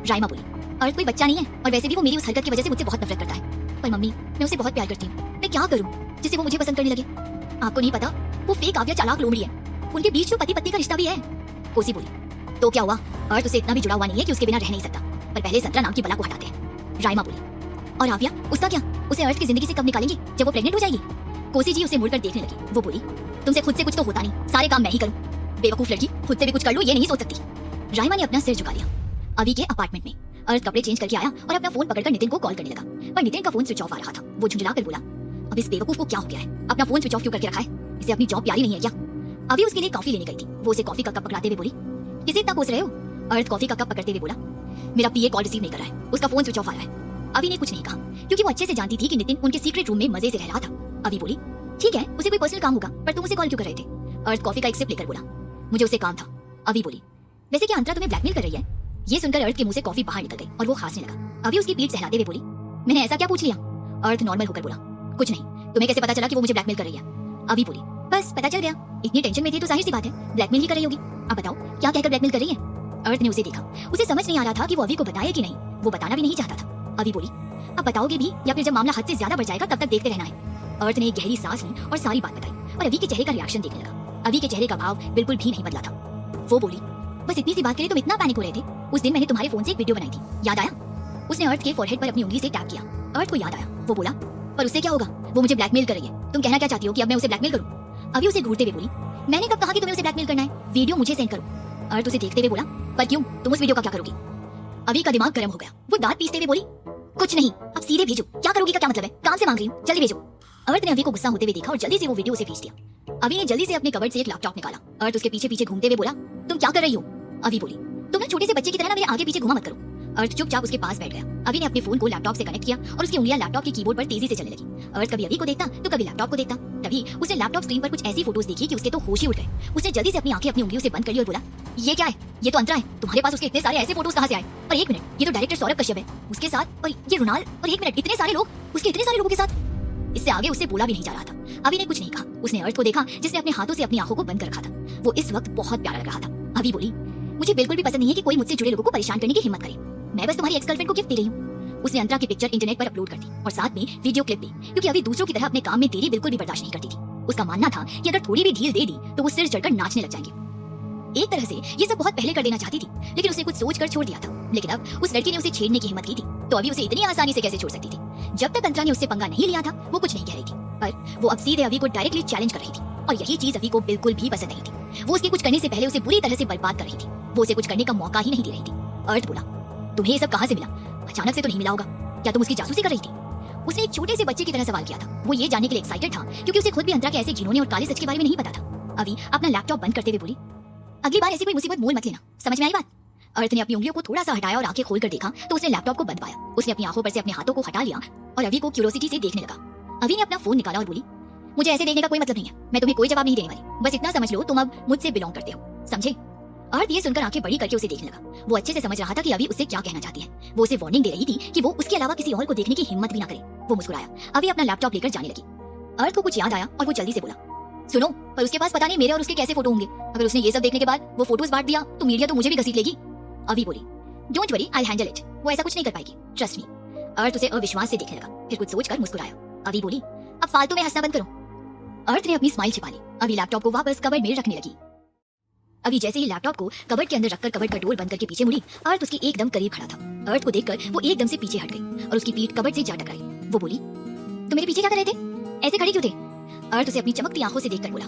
राइमा बोली, अर्थ कोई बच्चा नहीं है, और वैसे भी वो मेरी उस हरकत की वजह से मुझसे बहुत नफरत करता है। पर मम्मी मैं उसे बहुत प्यार करती हूँ, मैं क्या करूँ जिससे वो मुझे पसंद करने लगे? आपको नहीं पता, वो फेक आव्या चालाक लोमड़ी है, उनके बीच जो पति पत्नी का रिश्ता भी है। कोसी बोली, तो क्या हुआ? अर्थ उसे इतना भी जुड़ा हुआ नहीं है कि उसके बिना रह नहीं सकता, पर पहले संतरा नाम की बला को हटाते हैं। राइमा बोली, और आव्या उसका क्या? उसे अर्थ की जिंदगी से कब निकालेंगे, जब वो प्रेग्नेंट हो जाएगी? कोसी जी उसे मुड़कर देखने लगी। वो बोली, तुमसे खुद से कुछ तो होता नहीं, सारे काम मैं ही करूं। बेवकूफ लड़की, खुद से भी कुछ कर लो ये नहीं सोच सकती। राइमा ने अपना सिर झुका लिया। अभी के अपार्टमेंट में अर्थ कपड़े चेंज करके आया और अपना फोन पकड़कर नितिन को कॉल करने लगा, पर नितिन का फोन स्विच ऑफ आ रहा था। वो झुंझलाकर बोला, अब इस बेवकूफ को क्या हो गया है? अपना फोन स्विच ऑफ क्यों करके रखा है? इसे अपनी जॉब प्यारी नहीं है क्या? अभी उसके लिए कॉफी लेने गई थी। वो उसे कॉफी का कप पकड़ाते हुए बोली, किसे इतना कोस रहे हो? अर्थ कॉफी का कप पकड़ते हुए बोला, मेरा पीए कॉल रिसीव नहीं कर रहा है, उसका फोन स्विच ऑफ आ रहा है। अभी ने कुछ नहीं कहा, क्योंकि वो अच्छे से जानती थी कि नितिन उनके सीक्रेट रूम में मजे से रह रहा था। अभी बोली, ठीक है उसे कोई पर्सनल काम होगा, पर तुम उसे कॉल क्यों कर रहे थे? अर्थ कॉफी का एक सिप लेकर बोला, मुझे उसे काम था। अभी बोली, वैसे क्या अंतरा तुम्हें ब्लैकमेल कर रही है? ये सुनकर अर्थ के मुंह से कॉफी बाहर निकल गई और वो हंसने लगा। अभी उसकी पीठ सहलाते हुए बोली, मैंने ऐसा क्या पूछ लिया? अर्थ नॉर्मल होकर बोला, कुछ नहीं, तुम्हें कैसे पता चला कि वो मुझे ब्लैकमेल कर रही है? अभी बोली, बस पता चल गया, इतनी टेंशन में थी तो जाहिर सी बात है ब्लैकमेल ही कर रही होगी। अब बताओ क्या कहकर ब्लैकमेल कर रही है? अर्थ ने उसे देखा, उसे समझ नहीं आ रहा था कि वो अभी को बताए कि नहीं। वो बताना भी नहीं चाहता था। अभी बोली, अब बताओगे भी या फिर जब मामला हद से ज्यादा बढ़ जाएगा तब तक देखते रहना है? अर्थ ने एक गहरी सांस ली और सारी बात बताई और अभी के चेहरे का रिएक्शन देखने लगा। अभी के चेहरे का भाव बिल्कुल भी नहीं बदला था। वो बोली, बस इतनी सी बात के लिए तुम इतना पैनिक हो रहे थे? उस दिन मैंने तुम्हारे फोन से एक वीडियो बनाई थी, याद आया? उसने अर्थ के फोरहेड पर अपनी उंगली से टैप किया। अर्थ को याद आया। वो बोला, पर उससे क्या होगा? वो मुझे ब्लैकमेल कर रही है। तुम कहना क्या चाहती हो कि अब मैं उसे ब्लैकमेल करूं? अभी उसे घूरते हुए बोली, मैंने कब कहा कि तुम्हें उसे ब्लैकमेल करना है? वीडियो मुझे सेंड करो। अर्थ उसे देखते हुए बोला, पर क्यों, तुम उस वीडियो का क्या करोगी? अभी का दिमाग गर्म हो गया। वो दांत पीसते हुए बोली, कुछ नहीं, अब सीधे भेजो। क्या करोगी का क्या मतलब है? काम से मांग रही हूँ, जल्दी भेजो। अर्थ ने अभी को गुस्सा होते हुए देखा और जल्दी से वो वीडियो उसे भेज दिया। अभी ने जल्दी से अपने कबर्ड से एक लैपटॉप निकाला। अर्थ उसके पीछे पीछे घूमते हुए बोला, तुम क्या कर रही हो? अभी बोली, तुम ना छोटे से बच्चे की तरह ना मेरे आगे पीछे घुमा मत करो। अर्थ चुपचाप उसके पास बैठ गया। अभी ने अपने फोन को लैपटॉप से कनेक्ट किया और उसकी उंगलियां लैपटॉप के कीबोर्ड पर तेजी से चलने लगी। अर्थ कभी अभी को देखता तो कभी लैपटॉप को देखता। तभी उसने लैपटॉप स्क्रीन पर कुछ ऐसी फोटोज देखी कि उसके तो होश ही उड़ गए। उसने जल्दी से अपनी आंखें अपनी उंगलियों से बंद कर ली और बोला, ये क्या है? ये तो अंतरा है, तुम्हारे पास उसके इतने सारे ऐसे फोटोज कहां से आए? और एक मिनट, ये तो डायरेक्टर सौरभ कश्यप है उसके साथ, और ये रुनाल, और एक मिनट, इतने सारे लोग, उसके इतने सारे लोगों के साथ। इससे आगे उससे बोला भी नहीं जा रहा था। अभी ने कुछ नहीं कहा। उसने अर्थ को देखा जिसने अपने हाथों से अपनी आंखों को बंद कर रखा था। वो इस वक्त बहुत प्यारा लग रहा था। अभी बोली, मुझे बिल्कुल भी पसंद नहीं है कि कोई मुझसे जुड़े लोगों को परेशान करने की हिम्मत करे। मैं बस तुम्हारी एक्स गर्लफ्रेंड को गिफ्ट दे रही हूँ। उसने अंतरा की पिक्चर इंटरनेट पर अपलोड कर दी और साथ में वीडियो क्लिप भी, क्योंकि अभी दूसरों की तरह अपने काम में देरी बिल्कुल भी बर्दाश्त नहीं करती थी। उसका मानना था कि अगर थोड़ी भी ढील दे दी तो वो सिर चढ़कर नाचने लग जाएंगे। एक तरह से ये सब बहुत पहले कर देना चाहती थी, लेकिन उसने कुछ सोच कर छोड़ दिया था। लेकिन अब उस लड़की ने उसे छेड़ने की हिम्मत की थी, तो अभी उसे इतनी आसानी से कैसे छोड़ सकती थी। जब तक अंतरा ने उससे पंगा नहीं लिया था वो कुछ नहीं कह रही थी, पर वो अब सीधे अभी को डायरेक्टली चैलेंज कर रही थी और यही चीज अभी को बिल्कुल भी पसंद नहीं थी। वो उसके कुछ करने से पहले उसे बुरी तरह से बर्बाद कर रही थी। वो उसे कुछ करने का मौका ही नहीं दे रही थी। अर्थ बोला, तुम्हें ये सब कहाँ से मिला? अचानक से तो नहीं मिला होगा। क्या तुम उसकी जासूसी कर रही थी? उसने एक छोटे से बच्चे की तरह सवाल किया था। वो ये जानने के लिए एक्साइटेड था क्योंकि उसे खुद भी अंतरा के ऐसे घिनौने और काले सच के बारे में नहीं पता था। अभी अपना लैपटॉप बंद करते हुए बोली, अगली बार ऐसी कोई मुसीबत मोल मत लेना, समझ में आई बात? अर्थ ने अपनी उंगलियों को थोड़ा सा हटाया और आंखें खोलकर देखा तो उसने लैपटॉप को बंद पाया। उसने अपनी आंखों पर से अपने हाथों को हटा लिया और अभी को क्यूरियोसिटी से देखने लगा। अभी ने अपना फोन निकाला और बोली, मुझे ऐसे देखने का कोई मतलब नहीं है। मैं तुम्हें कोई जवाब नहीं देने वाली। बस इतना समझ लो तुम अब मुझसे बिलोंग करते हो, समझे? अर्थ ये सुनकर आंखें बड़ी करके उसे देखने लगा। वो अच्छे से समझ रहा था कि अभी उससे क्या कहना चाहती है। वो उसे वार्निंग दे रही थी कि वो उसके अलावा किसी और को देखने की हिम्मत भी ना करे। वो मुस्कुराया। अभी अपना लैपटॉप लेकर जाने लगी। अर्थ को कुछ याद आया और वो जल्दी से बोला, सुनो, पर उसके पास पता नहीं मेरे और उसके कैसे फोटो होंगे। अगर उसने ये सब देखने के बाद वो फोटोज बांट दिया तो मीडिया तो मुझे भी घसीट लेगी। अभी बोली, don't worry, I handle it. वो ऐसा कुछ नहीं कर पाएगी, ट्रस्ट मी। अर्थ उसे अविश्वास से देखने लगा, फिर कुछ सोचकर मुस्कुराया। अभी बोली, अब फालतू में हंसना बंद करो। अर्थ ने अपनी स्माइल छिपा ली। अभी लैपटॉप को वापस कबर्ड में रखने लगी। अभी जैसे ही लैपटॉप को कबर्ड के अंदर रखकर कबर्ड का डोर बंद करके पीछे मुड़ी, अर्थ उसकी एकदम करीब खड़ा था। अर्थ को देखकर वो एकदम से पीछे हट गई और उसकी पीठ कबर्ड से जा टकराई। वो बोली, तुम मेरे पीछे क्या कर रहे थे? ऐसे खड़ी क्यों थे? अर्थ उसे अपनी चमकती आंखों से देखकर बोला,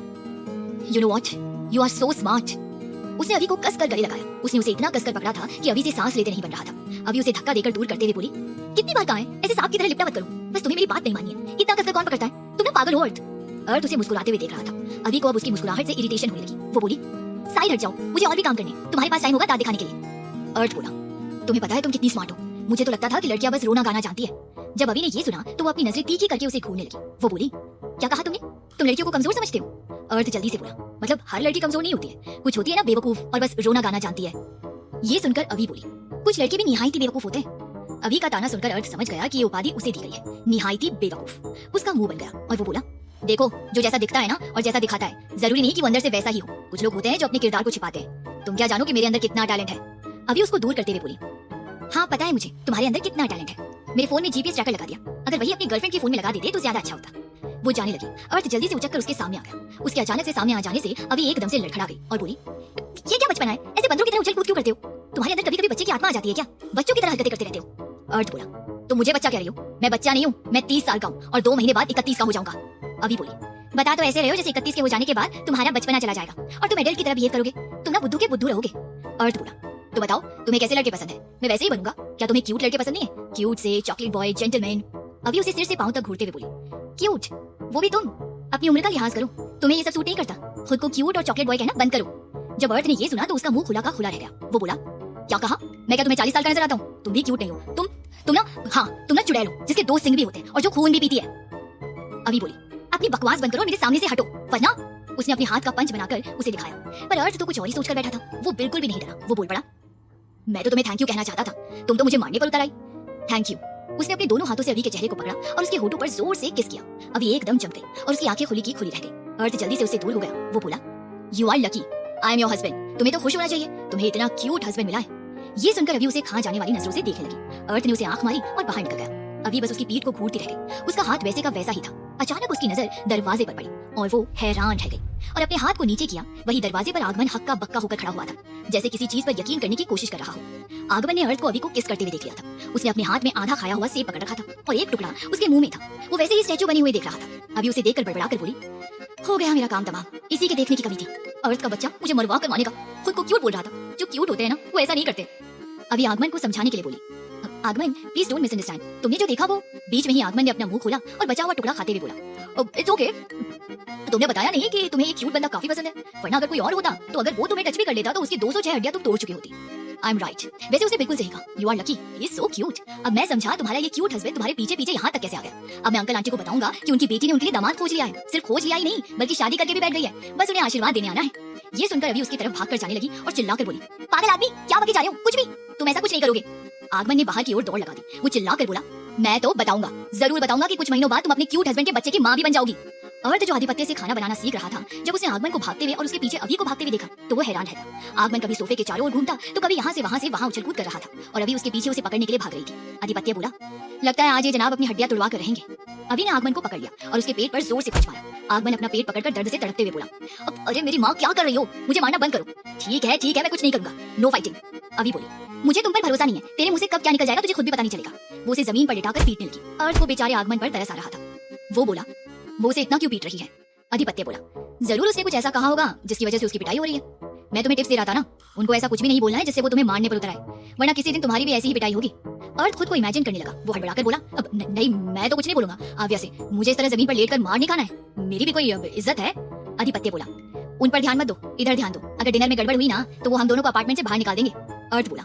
you know what, you are so smart. उसने अभी को कसकर गले लगाया। उसने उसे इतना कसकर पकड़ा था कि अभी से सांस लेते नहीं बन रहा था। अभी उसे धक्का देकर दूर करते हुए बोली, कितनी बार कहा है ऐसे सांप की तरह लिपटा मत करो। बस तुम्हें मेरी बात नहीं माननी है। इतना कसकर कौन पकड़ता है? तुम ना पागल हो अर्थ। अर्थ उसे मुस्कुराते हुए देख रहा था। अभी को अब उसकी मुस्कुराहट से इरिटेशन होने लगी। वो बोली, साइड हट जाओ, मुझे और भी काम करने। तुम्हारे पास टाइम होगा दांत दिखाने के लिए। अर्थ बोला, तुम्हें पता है तुम कितनी स्मार्ट हो? मुझे तो लगता था कि लड़कियां बस रोना गाना जानती है। जब अभी ने ये सुना तो वो अपनी नजरें तीखी करके उसे घूरने लगी। वो बोली, क्या कहा तुमने? तुम लड़कियों को कमजोर समझते हो? अर्थ जल्दी से बोला, मतलब हर लड़की कमजोर नहीं होती है, कुछ होती है ना बेवकूफ और बस रोना गाना जानती है। ये सुनकर अभी बोली, कुछ लड़के भी निहायती बेवकूफ होते हैं। अभी का ताना सुनकर अर्थ समझ गया कि ये उपाधि उसे दी गई है, निहायती बेवकूफ। उसका मुंह बन गया और वो बोला, देखो, जो जैसा दिखता है ना और जैसा दिखाता है जरूरी नहीं कि वो अंदर से वैसा ही हो। कुछ लोग होते हैं जो अपने किरदार को छिपाते हैं। तुम क्या जानो कि मेरे अंदर कितना टैलेंट है? अभी उसको दूर करते हुए बोली, हाँ पता है मुझे तुम्हारे अंदर कितना टैलेंट है। मेरे फोन में जीपीएस ट्रैकर लगा दिया, अगर वही अपनी गर्लफ्रेंड के फोन में लगा देते तो ज्यादा अच्छा होता। वो जाने लगी। अर्थ जल्दी से उछलकर उसके सामने आ गया। उसके अचानक से सामने आ जाने से अभी एकदम से लड़खड़ा गई और बोली, ये क्या बचपना है? ऐसे बंदरों की तरह उछल कूद क्यों करते हो? तुम्हारे अंदर कभी कभी बच्चे की आत्मा आ जाती है क्या? बच्चों की तरह हरकतें करते रहते हो। अर्थ बोला, तुम मुझे बच्चा कह रही हो? मैं बच्चा नहीं हूँ, मैं 30 साल का हूँ और 2 महीने बाद 31 का हो जाऊंगा। अभी बोली, बता तो ऐसे रहे हो जैसे 31 के हो जाने के बाद तुम्हारा बचपना चला जाएगा और तुम एडल्ट की तरह बिहेव करोगे। तुम ना बुद्धू के बुद्धू रहोगे। अर्थ बोला, तो बताओ तुम्हें कैसे लड़के पसंद है? मैं वैसे ही बनूंगा। क्या तुम्हें क्यूट लड़के पसंद नहीं है? क्यूट से चॉकलेट बॉय, जेंटलमैन। अभी उसे सिर से पांव तक घूरते हुए बोली, क्यूट? वो भी तुम? अपनी उम्र का लिहाज करो, तुम्हें ये सब सूट नहीं करता। खुद को क्यूट और चॉकलेट बॉय कहना बंद करो। जब अर्थ ने ये सुना तो उसका मुंह खुला का खुला रह गया। वो बोला, क्या कहा? मैं क्या तुम्हें 40 साल का नजर आता हूँ? तुम भी क्यूट नहीं हो। तुम ना चुड़ैल हो जिसके 2 सिंग भी होते हैं और जो खून भी पीती है। अभी बोली, अपनी बकवास बंद करो, मेरे सामने से हटो वरना। उसने अपने हाथ का पंच बनाकर उसे दिखाया, पर अर्थ तो कुछ और ही सोचकर बैठा था। वो बिल्कुल भी नहीं डरा। वो बोल पड़ा, मैं तो तुम्हें थैंक यू कहना चाहता था, तुम तो मुझे मारने पर उतर आई। Thank you. उसने अपने दोनों हाथों से अभी के चेहरे को पकड़ा और उसके होठों पर जोर से किस किया। अभी एकदम चमक गई और उसकी आंखें खुली की खुली रह गई। अर्थ जल्दी से उससे दूर हो गया। वो बोला, you are lucky, I am your husband. तुम्हें तो खुश होना चाहिए, तुम्हें इतना क्यूट हस्बैंड मिला है। ये सुनकर अभी उसे खा जाने वाली नजरों से देखने लगी। अर्थ ने उसे आंख मारी और बाहर निकल गया। अभी बस उसकी पीठ को घूरती रह गई। उसका हाथ वैसे का वैसा ही था। अचानक उसकी नजर दरवाजे पर पड़ी और वो हैरान रह गई और अपने हाथ को नीचे किया। वही दरवाजे पर आगमन हक्का बक्का होकर खड़ा हुआ था, जैसे किसी चीज पर यकीन करने की कोशिश कर रहा हो। आगमन ने अर्थ को अभी को किस करते हुए देख लिया था। उसने अपने हाथ में आधा खाया हुआ सेब पकड़ रखा था और एक टुकड़ा उसके मुंह में था। वो वैसे ही स्टैचू बनी हुई देख रहा था। अभी उसे देखकर बड़बड़ा कर बोली, हो गया मेरा काम तमाम, इसी के देखने की कमी थी। अर्थ का बच्चा मुझे मरवा कर मानेगा। खुद को क्यूट बोल रहा था। जो क्यूट होते हैं ना वो ऐसा नहीं करते। अभी आगमन को समझाने के लिए बोली, आगमन प्लीज डोंट मिसअंडरस्टैंड। तुमने जो देखा वो। बीच में ही आगमन ने अपना मुंह खोला और बचा हुआ टुकड़ा खाते हुए बोला, इट्स ओके। तुमने बताया नहीं कि तुम्हें ये क्यूट बंदा काफी पसंद है, वरना अगर कोई और होता तो अगर वो तुम्हें टच भी कर लेता तो उसकी 206 हड्डियां तुम तोड़ चुकी होती। I am right. वैसे उसने बिल्कुल सही कहा, you are lucky, he is so cute. अब मैं समझा तुम्हारा ये क्यूट हस्बैंड तुम्हारे पीछे पीछे यहाँ तक कैसे आ गया। अब मैं अंकल आंटी को बताऊंगा कि उनकी बेटी ने उनके लिए दामाद खोज लिया है। सिर्फ खोज लिया ही नहीं बल्कि शादी करके भी बैठ गई है। बस उन्हें आशीर्वाद देने आना है। ये सुनकर अभी उसकी तरफ भागकर जाने लगी और चिल्लाकर बोली, पागल आदमी, क्या बके जा रहे हो? कुछ भी, तुम ऐसा कुछ नहीं करोगे। आगमन ने बाहर की ओर दौड़ लगा दी। वो चिल्लाकर बोला, मैं तो बताऊंगा, जरूर बताऊंगा कि कुछ महीनों बाद तुम अपने क्यूट हस्बैंड के बच्चे की माँ भी बन जाओगी। अर्थ जो आधिपत्य से खाना बनाना सीख रहा था, जब उसने आगमन को भागते हुए और उसके पीछे अभी को भागते हुए देखा तो वो हैरान रहता। आगमन कभी सोफे के चारों ओर घूमता तो कभी यहाँ से वहाँ उछल कूद कर रहा था और अभी उसके पीछे उसे पकड़ने के लिए भाग रही थी। आधिपत्य बोला, लगता है आज ये जनाब अपनी हड्डियां तुड़वा कर रहेंगे। अभी ने आगमन को पकड़ लिया और उसके पेट पर जोर से कुछ मारा। आगमन अपना पेट पकड़कर दर्द से तड़पते हुए बोला, अरे मेरी माँ क्या कर रही हो, मुझे मारना बंद करो। ठीक है मैं कुछ नहीं करूंगा, नो फाइटिंग। अभी बोली, मुझे तुम पर भरोसा नहीं है, तेरे मुंह से कब क्या निकल जाएगा तुझे खुद भी पता नहीं चलेगा। वो उसे जमीन पर लिटाकर पीटने लगी। अर्थ को बेचारे आगमन पर तरस आ रहा था। वो बोला, वो उसे इतना क्यों पीट रही है? आधिपत्य बोला, जरूर उसने कुछ ऐसा कहा होगा जिसकी वजह से उसकी पिटाई हो रही है। मैं तुम्हें टिप्स दे रहा था ना, उनको ऐसा कुछ भी नहीं बोलना है जिससे वो तुम्हें मारने पर उतर आए, वरना किसी दिन तुम्हारी भी ऐसी ही पिटाई होगी। अर्थ खुद को इमेजिन करने लगा। वो हड़बड़ाकर बोला, अब नहीं, मैं तो कुछ नहीं बोलूंगा। आव्या से मुझे इस तरह जमीन पर लेटकर मार नहीं खाना है, मेरी भी कोई इज्जत है। आधिपत्य बोला, उन पर ध्यान मत दो, इधर ध्यान दो। अगर डिनर में गड़बड़ हुई ना तो वो हम दोनों को अपार्टमेंट से बाहर निकाल देंगे। अर्थ बोला,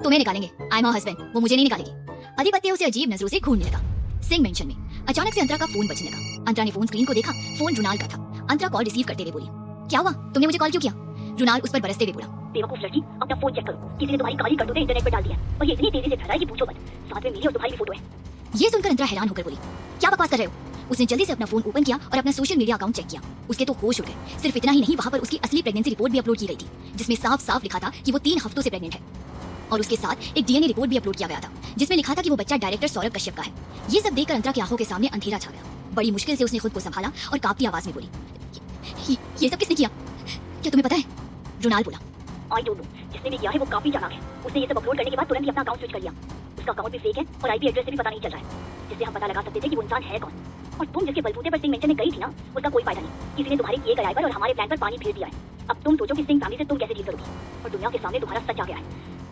तुम्हें निकालेंगे, आई एम हर हस्बैंड, वो मुझे नहीं निकालेगी। आधिपत्य उसे अजीब नजरों से घूरने लगा। सिंह मेंशन में अचानक से अंतरा का फोन बजने लगा। अंतरा ने फोन स्क्रीन को देखा, फोन रुनाल का था। अंतरा कॉल रिसीव करते हुए बोली, क्या हुआ, तुमने मुझे कॉल क्यों किया? रुनाल उस पर बरसते हुए बोला, बेवकूफ लड़की, अपना फोन चेक करो, किसी ने तुम्हारी काली करतूतें इंटरनेट पर डाल दिया और ये इतनी तेजी से फैला है कि पूछो मत, साथ में मेरी और तुम्हारी भी फोटो है। ये सुनकर अंतरा हैरान होकर बोली, क्या बकवास कर रहे हो? उसने जल्दी से अपना फोन ओपन किया और अपना सोशल मीडिया अकाउंट चेक किया। उसके तो होश उड़ गए। सिर्फ इतना ही नहीं, वहां पर उसकी असली प्रेगनेंसी रिपोर्ट भी अपलोड की गई थी, जिसमें साफ साफ लिखा था कि वो 3 हफ्तों से प्रेग्नेंट है। और उसके साथ एक डीएनए रिपोर्ट भी अपलोड किया गया था, जिसमें लिखा था कि वो बच्चा डायरेक्टर सौरभ कश्यप का है। ये सब देखकर अंतरा की आंखों के सामने अंधेरा छा गया। बड़ी मुश्किल से उसने खुद को संभाला और कांपती आवाज में बोली, ये सब किसने किया, क्या तुम्हें पता है? रुनाल बोला, आई डोंट नो, जिसने भी किया है वो काफी चालाक है। उसने ये सब अपलोड करने के बाद तुरंत ही अपना अकाउंट स्विच कर लिया। उसका अकाउंट भी फेक है और आईपी एड्रेस से भी पता नहीं चल रहा है, जिससे हम पता लगा सकते थे कि वो इंसान है कौन। और तुम जिसके बलबूते पर सिंह मेंशन में गई थी ना, उसका कोई फायदा नहीं। किसी ने तुम्हारे किए कराए पर और हमारे प्लान पर पानी फेर दिया है। अब तुम सोचो कि सिंह फैमिली से तुम कैसे डील करोगी, और दुनिया के सामने तुम्हारा सच आ गया है।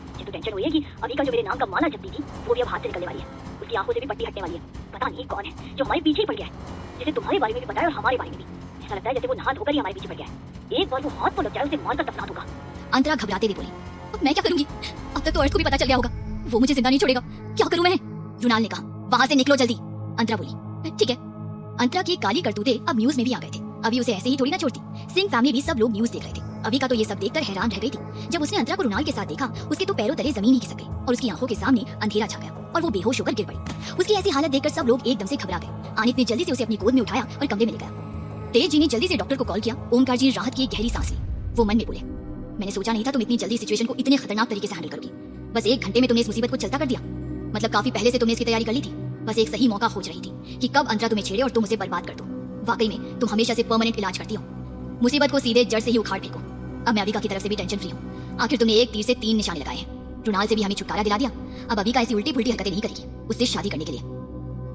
मुझे तो टेंशन हुई है कि अभी का जो मेरे नाम का माला जपती थी वो भी अब हाथ से निकलने वाली है। उसकी आंखों से भी पट्टी हटने वाली है। पता नहीं कौन है जो हमारे पीछे ही पड़ गया है, जिसे तुम्हारे बारे में भी पता है और हमारे बारे में भी। ऐसा लगता है जैसे वो नहा धोकर ही हमारे पीछे पड़ गया है। एक बार वो हाथ को लग जाए उसे मारकर दफना दूंगा। अंतरा घबराते हुए बोली, अब मैं क्या करूंगी? अब तक तो अर्थ को भी पता चल गया होगा, वो मुझे जिंदा नहीं छोड़ेगा, क्या करूं मैं? रुनाल ने कहा, वहां से निकलो जल्दी। अंतरा बोली, ठीक है। अंतरा की काली करतूतें अब न्यूज में भी आ गए थे। अभी उसे ऐसे ही थोड़ी ना छोड़ती। सिंह फैमिली भी सब लोग न्यूज देख रहे थे। अभी का तो ये सब देखकर हैरान रह गई थी। जब उसने अंतरा को रुनाल के साथ देखा, उसके तो पैरों तले जमीन ही खिसक गई और उसकी आंखों के सामने अंधेरा छा गया और वो बेहोश होकर गिर पड़ी। उसकी ऐसी हालत देखकर सब लोग एकदम से घबरा गए। आनित ने जल्दी से उसे अपनी गोद में उठाया और कमरे में ले गया। तेज जी ने जल्दी से डॉक्टर को कॉल किया। ओमकार जी ने राहत की एक गहरी सांस ली। वो मन में बोले, मैंने सोचा नहीं था तुम इतनी जल्दी सिचुएशन को इतने खतरनाक तरीके से हैंडल करोगी। बस 1 घंटे में तुमने इस मुसीबत को चलता कर दिया। मतलब काफी पहले से तुमने इसकी तैयारी कर ली थी। बस एक सही मौका खोज रही थी कि कब अंतरा तुम्हें छेड़े और तुम उसे बर्बाद कर दो। वाकई में तुम हमेशा से परमानेंट इलाज करती हो। मुसीबत को सीधे जड़ से ही उखाड़ फेंको। अब मैं अविका की तरफ से भी टेंशन फ्री हूँ। आखिर तुमने एक तीर से 3 निशाने लगाए हैं। रुनाल से भी हमें छुटकारा दिला दिया। अब अविका ऐसी उल्टी पुल्टी हरकतें नहीं करेगी उससे शादी करने के लिए।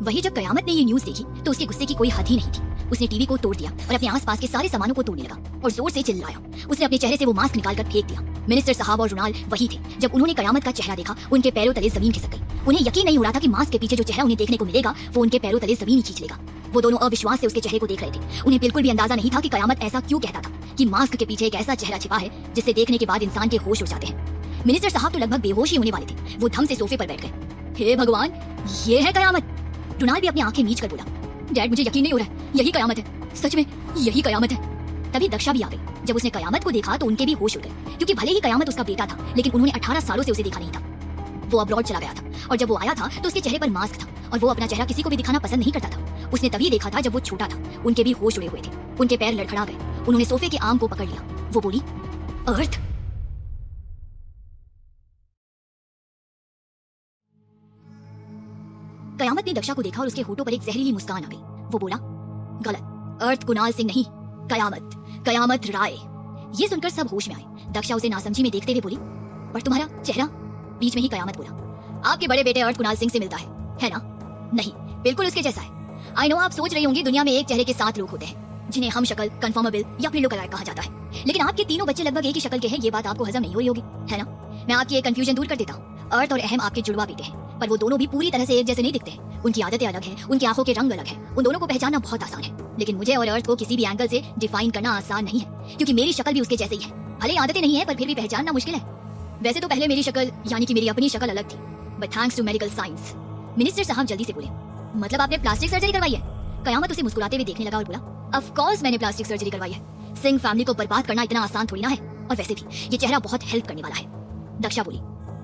वही जब कयामत ने ये न्यूज देखी तो उसके गुस्से की कोई हद ही नहीं थी। उसने टीवी को तोड़ दिया और अपने आसपास के सारे सामानों को तोड़ने लगा और जोर से चिल्लाया। उसने अपने चेहरे से वो मास्क निकालकर फेंक दिया। मिनिस्टर साहब और रुनाल वही थे। जब उन्होंने कयामत का चेहरा देखा, उनके पैरों तले जमीन खिसक गई। उन्हें यकीन नहीं हो रहा था कि मास्क के पीछे जो चेहरा उन्हें देखने को मिलेगा वो उनके पैरों तले जमीन ही खींच लेगा। वो दोनों अविश्वास से उसके चेहरे को देख रहे थे। उन्हें बिल्कुल भी अंदाजा नहीं था कि कयामत ऐसा क्यों कहता था कि मास्क के पीछे एक ऐसा चेहरा छिपा है जिसे देखने के बाद इंसान के होश उड़ जाते हैं। मिनिस्टर साहब तो लगभग बेहोश ही होने वाले थे। वो धम से सोफे पर बैठ गए। हे भगवान, ये है कयामत। रुनाल भी अपनी आंखें मीच कर बोला, डैड मुझे यकीन नहीं हो रहा है, यही कयामत है, सच में यही कयामत है। तभी दक्षा भी आ गई। जब उसने कयामत को देखा तो उनके भी होश उड़ गए, क्योंकि भले ही कयामत उसका बेटा था लेकिन उन्होंने 18 सालों से उसे देखा नहीं था। वो अब्रॉड चला गया था और जब वो आया था तो उसके चेहरे पर मास्क था और वो अपना चेहरा किसी को भी दिखाना पसंद नहीं करता था। उसने तभी देखा था जब वो छोटा था। उनके भी होश उड़े हुए थे। उनके पैर लड़खड़ा गए। उन्होंने सोफे के आर्म को पकड़ लिया। वो बोली, अर्थ। कयामत ने दक्षा को देखा और उसके होठों पर एक जहरीली मुस्कान आ गई। वो बोला, गलत, अर्थ कुणाल सिंह नहीं, कयामत, कयामत राय। ये सुनकर सब होश में आए। दक्षा उसे नासमझी में देखते हुए बोली, पर तुम्हारा चेहरा। बीच में ही कयामत बोला, आपके बड़े बेटे अर्थ कुणाल सिंह से मिलता है ना? नहीं, बिल्कुल उसके जैसा है। आई नो आप सोच रही होंगी दुनिया में एक चेहरे के 7 लोग होते हैं जिन्हें हम शक्ल, कन्फर्मेबल या फिर लुक अलाइक कहा जाता है, लेकिन आपके तीनों बच्चे लगभग एक ही शक्ल के हैं। ये बात आपको हजम नहीं हुई होगी, है ना? मैं आपकी एक कंफ्यूजन दूर कर देता हूँ। अर्थ और अहम आपके जुड़वा बेटे हैं, पर वो दोनों भी पूरी तरह से एक जैसे नहीं दिखते हैं। उनकी आदतें अलग हैं, उनकी आंखों के रंग अलग हैं। उन दोनों को पहचानना बहुत आसान है, लेकिन मुझे और अर्थ को किसी भी एंगल से डिफाइन करना आसान नहीं है, क्योंकि मेरी शक्ल भी उसके जैसे ही है। भले आदतें नहीं है पर फिर भी पहचानना मुश्किल है। वैसे तो पहले मेरी शक्ल यानी कि मेरी अपनी शक्ल अलग थी, but thanks to medical science. Minister साहब जल्दी से बोले, मतलब आपने प्लास्टिक सर्जरी करवाई है? कयामत उसे मुस्कुराते हुए देखने लगा और बोला, ऑफ कोर्स मैंने प्लास्टिक सर्जरी करवाई है। सिंह फैमिली को बर्बाद करना इतना आसान थोड़ी ना है, और वैसे भी ये चेहरा बहुत हेल्प करने वाला है। दक्षा बोली,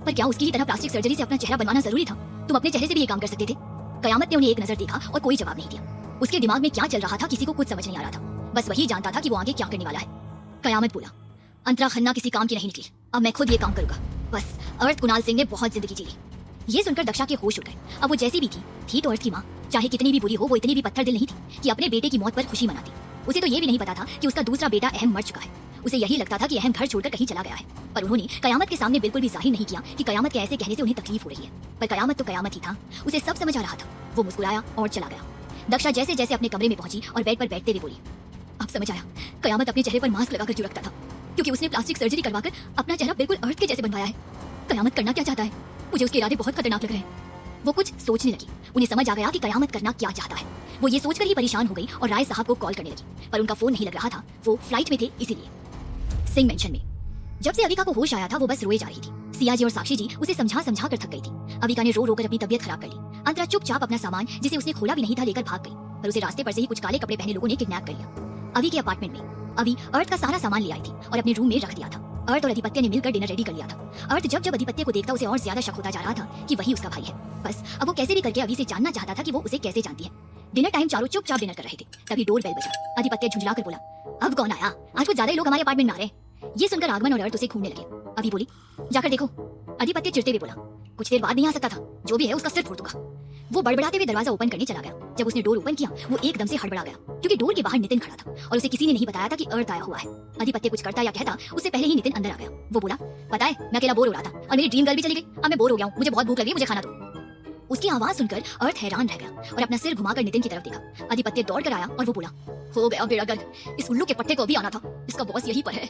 पर क्या उसकी ही तरह प्लास्टिक सर्जरी से अपना चेहरा बनवाना जरूरी था? तुम अपने चेहरे से भी ये काम कर सकते थे। कयामत ने उन्हें एक नजर देखा और कोई जवाब नहीं दिया। उसके दिमाग में क्या चल रहा था किसी को कुछ समझ नहीं आ रहा था, बस वही जानता था कि वो आगे क्या करने वाला है। कयामत बोला, अंतरा खन्ना किसी काम की नहीं निकली, अब मैं खुद ये काम करूंगा। बस अर्थ कुणाल सिंह ने बहुत जिंदगी जी ली। ये सुनकर दक्षा के होश उड़ गए। अब वो जैसी भी थी तो अर्थ की माँ। चाहे कितनी भी बुरी हो, वो इतनी भी पत्थर दिल नहीं थी कि अपने बेटे की मौत पर खुशी मनाती। उसे तो ये भी नहीं पता था कि उसका दूसरा बेटा अहम मर चुका है। उसे यही लगता था कि अहम घर छोड़कर कहीं चला गया है। पर उन्होंने कयामत के सामने बिल्कुल भी जाहिर नहीं किया कि कयामत के ऐसे कहने से उन्हें तकलीफ हो रही है। पर कयामत तो कयामत ही था, उसे सब समझ आ रहा था। वो मुस्कुराया और चला गया। दक्षा जैसे जैसे अपने कमरे में पहुंची और बेड पर बैठते हुए बोली, अब समझ आया, कयामत अपने चेहरे पर मास्क लगाकर क्यों रखता था, क्योंकि उसने प्लास्टिक सर्जरी करवाकर अपना चेहरा बिल्कुल अर्थ के जैसे बनवाया है। कयामत करना क्या चाहता है? मुझे उसके इरादे बहुत खतरनाक लग रहे हैं। वो कुछ सोचने लगी। उन्हें समझ आ गया कि कयामत करना क्या चाहता है। वो ये सोचकर ही परेशान हो गई और राय साहब को कॉल करने लगी, पर उनका फोन नहीं लग रहा था। वो फ्लाइट में थे इसीलिए। सिंह मेंशन में जब से अविका को होश आया था वो बस रोए जा रही थी। सिया जी और साक्षी जी उसे समझा समझा कर थक गई थी। अविका ने रो रो कर अपनी तबीयत खराब कर ली। अंतरा चुपचाप अपना सामान जिसे उसने खोला भी नहीं था लेकर भाग गई, पर उसे रास्ते पर से ही कुछ काले कपड़े पहने लोगों ने किडनैप कर लिया। अवि के अपार्टमेंट में अवि अर्थ का सारा सामान ले आई थी और अपने रूम में रख दिया था। अर्थ और अधिपत्य ने मिलकर डिनर रेडी कर लिया था। अर्थ जब जब अधिपत्य को देखता उसे और ज्यादा शक होता जा रहा था कि वही उसका भाई है। बस अब वो कैसे भी करके अवि से जानना चाहता था कि वो उसे कैसे जानती है। डिनर टाइम चारों चुपचाप डिनर कर रहे थे, तभी डोर बेल बजा। अधिपत्य झुंझला कर बोला, अब कौन आया? आज कुछ ज्यादा ही लोग हमारे अपार्टमेंट में आ रहे हैं। ये सुनकर आगमन और अर्थ उसे घूमने लगे। अवि बोली, जाकर देखो। अधिपत्य चिढ़ते हुए बोला, कुछ देर बाद नहीं आ सकता था, जो भी है उसका सिर फोड़ दूंगा। वो बड़बड़ाते हुए दरवाजा ओपन करने चला गया। जब उसने डोर ओपन किया वो एकदम से हड़बड़ा गया, क्योंकि डोर के बाहर नितिन खड़ा था और उसे किसी ने नहीं बताया था कि अर्थ आया हुआ है। अधिपत्य कुछ करता या कहता उससे पहले ही नितिन अंदर आ गया। वो बोला, पता है मैं अकेला बोर हो रहा था और मेरी ड्रीम गर्ल भी चली गई। अब मैं बोर हो गया हूँ, मुझे बहुत भूख लगी है, मुझे खाना दो। उसकी आवाज सुनकर अर्थ हैरान रह गया और अपना सिर घुमाकर नितिन की तरफ देखा। अधिपत्य दौड़ कर आया और वो बोला, हो गया बेड़ा गर्क, इस उल्लू के पट्टे को भी आना था, इसका बॉस यहीं पर है।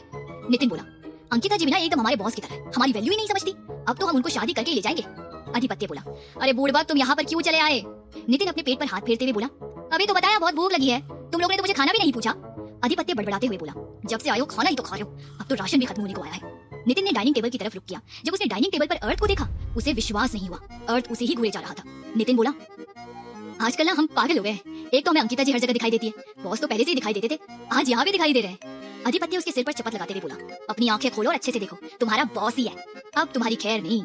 नितिन बोला, अंकिता जी भी ना एकदम हमारे बॉस की तरह है, हमारी वैल्यू ही नहीं समझती। अब तो हम उनको शादी करके ले जाएंगे। अधिपत्य बोला, अरे बूढ़बा तुम यहाँ पर क्यों चले आए? नितिन अपने पेट पर हाथ फेरते हुए बोला, अभी तो बताया बहुत भूख लगी है, तुम लोगों ने तो मुझे खाना भी नहीं पूछा। अधिपत्य बड़बड़ाते हुए बोला, जब से आयो खाना ही तो खा रहे हो, अब तो राशन भी खत्म होने को आया है। नितिन ने डाइनिंग टेबल की तरफ रुक किया। जब उसने डाइनिंग टेबल पर अर्थ को देखा उसे विश्वास नहीं हुआ। अर्थ उसे ही घूरे जा रहा था। नितिन बोला, आजकल ना हम पागल हो गए हैं। एक तो हमें अंकिता जी हर जगह दिखाई देती है, बॉस तो पहले से ही दिखाई देते थे, आज यहाँ भी दिखाई दे रहे हैं। अधिपत्य उसके सिर पर चपत लगाते हुए बोला, अपनी आंखें खोलो और अच्छे से देखो, तुम्हारा बॉस ही है, अब तुम्हारी खैर नहीं।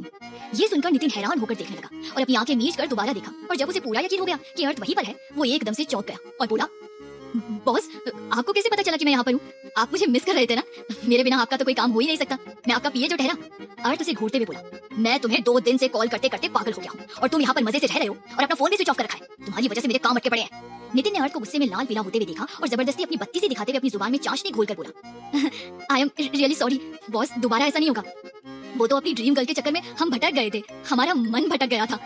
ये सुनकर नितिन हैरान होकर देखने लगा और अपनी आंखें मीच कर दोबारा देखा, और जब उसे पूरा यकीन हो गया कि अर्थ वहीं पर है, वो एकदम से चौंक गया और बोला, बॉस आपको कैसे पता चला कि मैं यहाँ पर हूँ? आप मुझे मिस कर रहे थे ना? मेरे बिना आपका तो कोई काम हो ही नहीं सकता, मैं आपका पीए जो ठहरा। अर्थ उसे घूरते हुए बोला, मैं तुम्हें 2 दिन से कॉल करते करते पागल हो गया हूँ और तुम यहाँ पर मजे से रह रहे हो और अपना फोन भी स्विच ऑफ कर रखा है। तुम्हारी वजह से मेरे काम अटके पड़े हैं। नितिन ने अर्थ को गुस्से में लाल पीला होते हुए देखा और जबरदस्ती अपनी बत्ती से दिखाते हुए अपनी जुबान में चाशनी घोलकर बोला, I am really sorry boss, दोबारा ऐसा नहीं होगा। वो तो अपनी ड्रीम गर्ल के चक्कर में हम भटक गए थे, हमारा मन भटक गया था।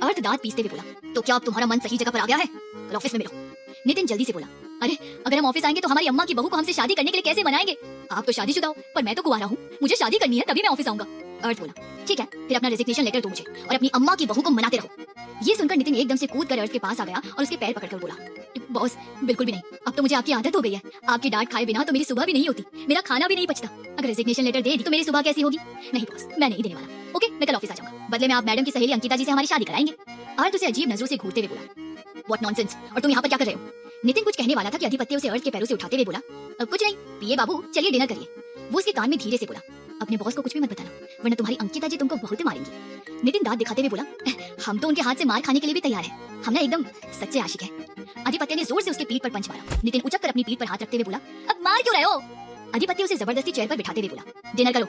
अर्थ दांत पीसते हुए बोला, तो क्या अब तुम्हारा मन सही जगह पर आ गया है? कल ऑफिस में मिलो। नितिन जल्दी से बोला, अरे अगर हम ऑफिस आएंगे तो हमारी अम्मा की बहू को हमसे शादी करने के लिए कैसे मनाएंगे? आप तो शादीशुदा हो, पर मैं तो कुंवारा हूँ, मुझे शादी करनी है तभी मैं ऑफिस आऊंगा। अर्थ बोला, ठीक है, फिर अपना रेजिग्नेशन लेटर दो मुझे और अपनी अम्मा की बहू को मनाते रहो। ये सुनकर नितिन एकदम से कूद कर अर्थ के पास आ गया और उसके पैर पकड़कर बोला, बॉस बिल्कुल भी नहीं, अब तो मुझे आपकी आदत हो गई है। आपकी डांट खाए बिना तो मेरी सुबह भी नहीं होती, मेरा खाना भी नहीं पचता। अगर रेजिग्नेशन लेटर दे दी तो मेरी सुबह कैसी होगी? नहीं बॉस, मैं नहीं देने वाला। ओके, मैं कल ऑफिस आ जाऊंगा, बदले में आप मैडम की सहेली अंकिता जी से हमारी शादी कराएंगे। अर्थ उसे अजीब नजरों से घूरते हुए बोला, व्हाट नॉनसेंस, और तुम यहाँ पर क्या कर रहे हो? नितिन कुछ कहने वाला था कि अधिपत्य उसे अर्थ के पैरों से उठाते हुए बोला, कुछ नहीं, पिए बाबू, चलिए डिनर करिए। वो उसके कान में धीरे से बोला, अपने बॉस को कुछ भी मत बताना, वरना तुम्हारी अंकिता जी तुमको बहुत मारेंगी। नितिन दांत दिखाते हुए बोला, हम तो उनके हाथ से मार खाने के लिए भी तैयार हैं, हम ना एकदम सच्चे आशिक हैं। अधिपत्य ने जोर से उसके पीठ पर पंच मारा। नितिन उछक कर अपनी पीठ पर हाथ रखते हुए बोला, अब मार क्यों रहे हो? अधिपत्य उसे जबरदस्ती चेयर पर बिठाते हुए बोला, डिनर करो।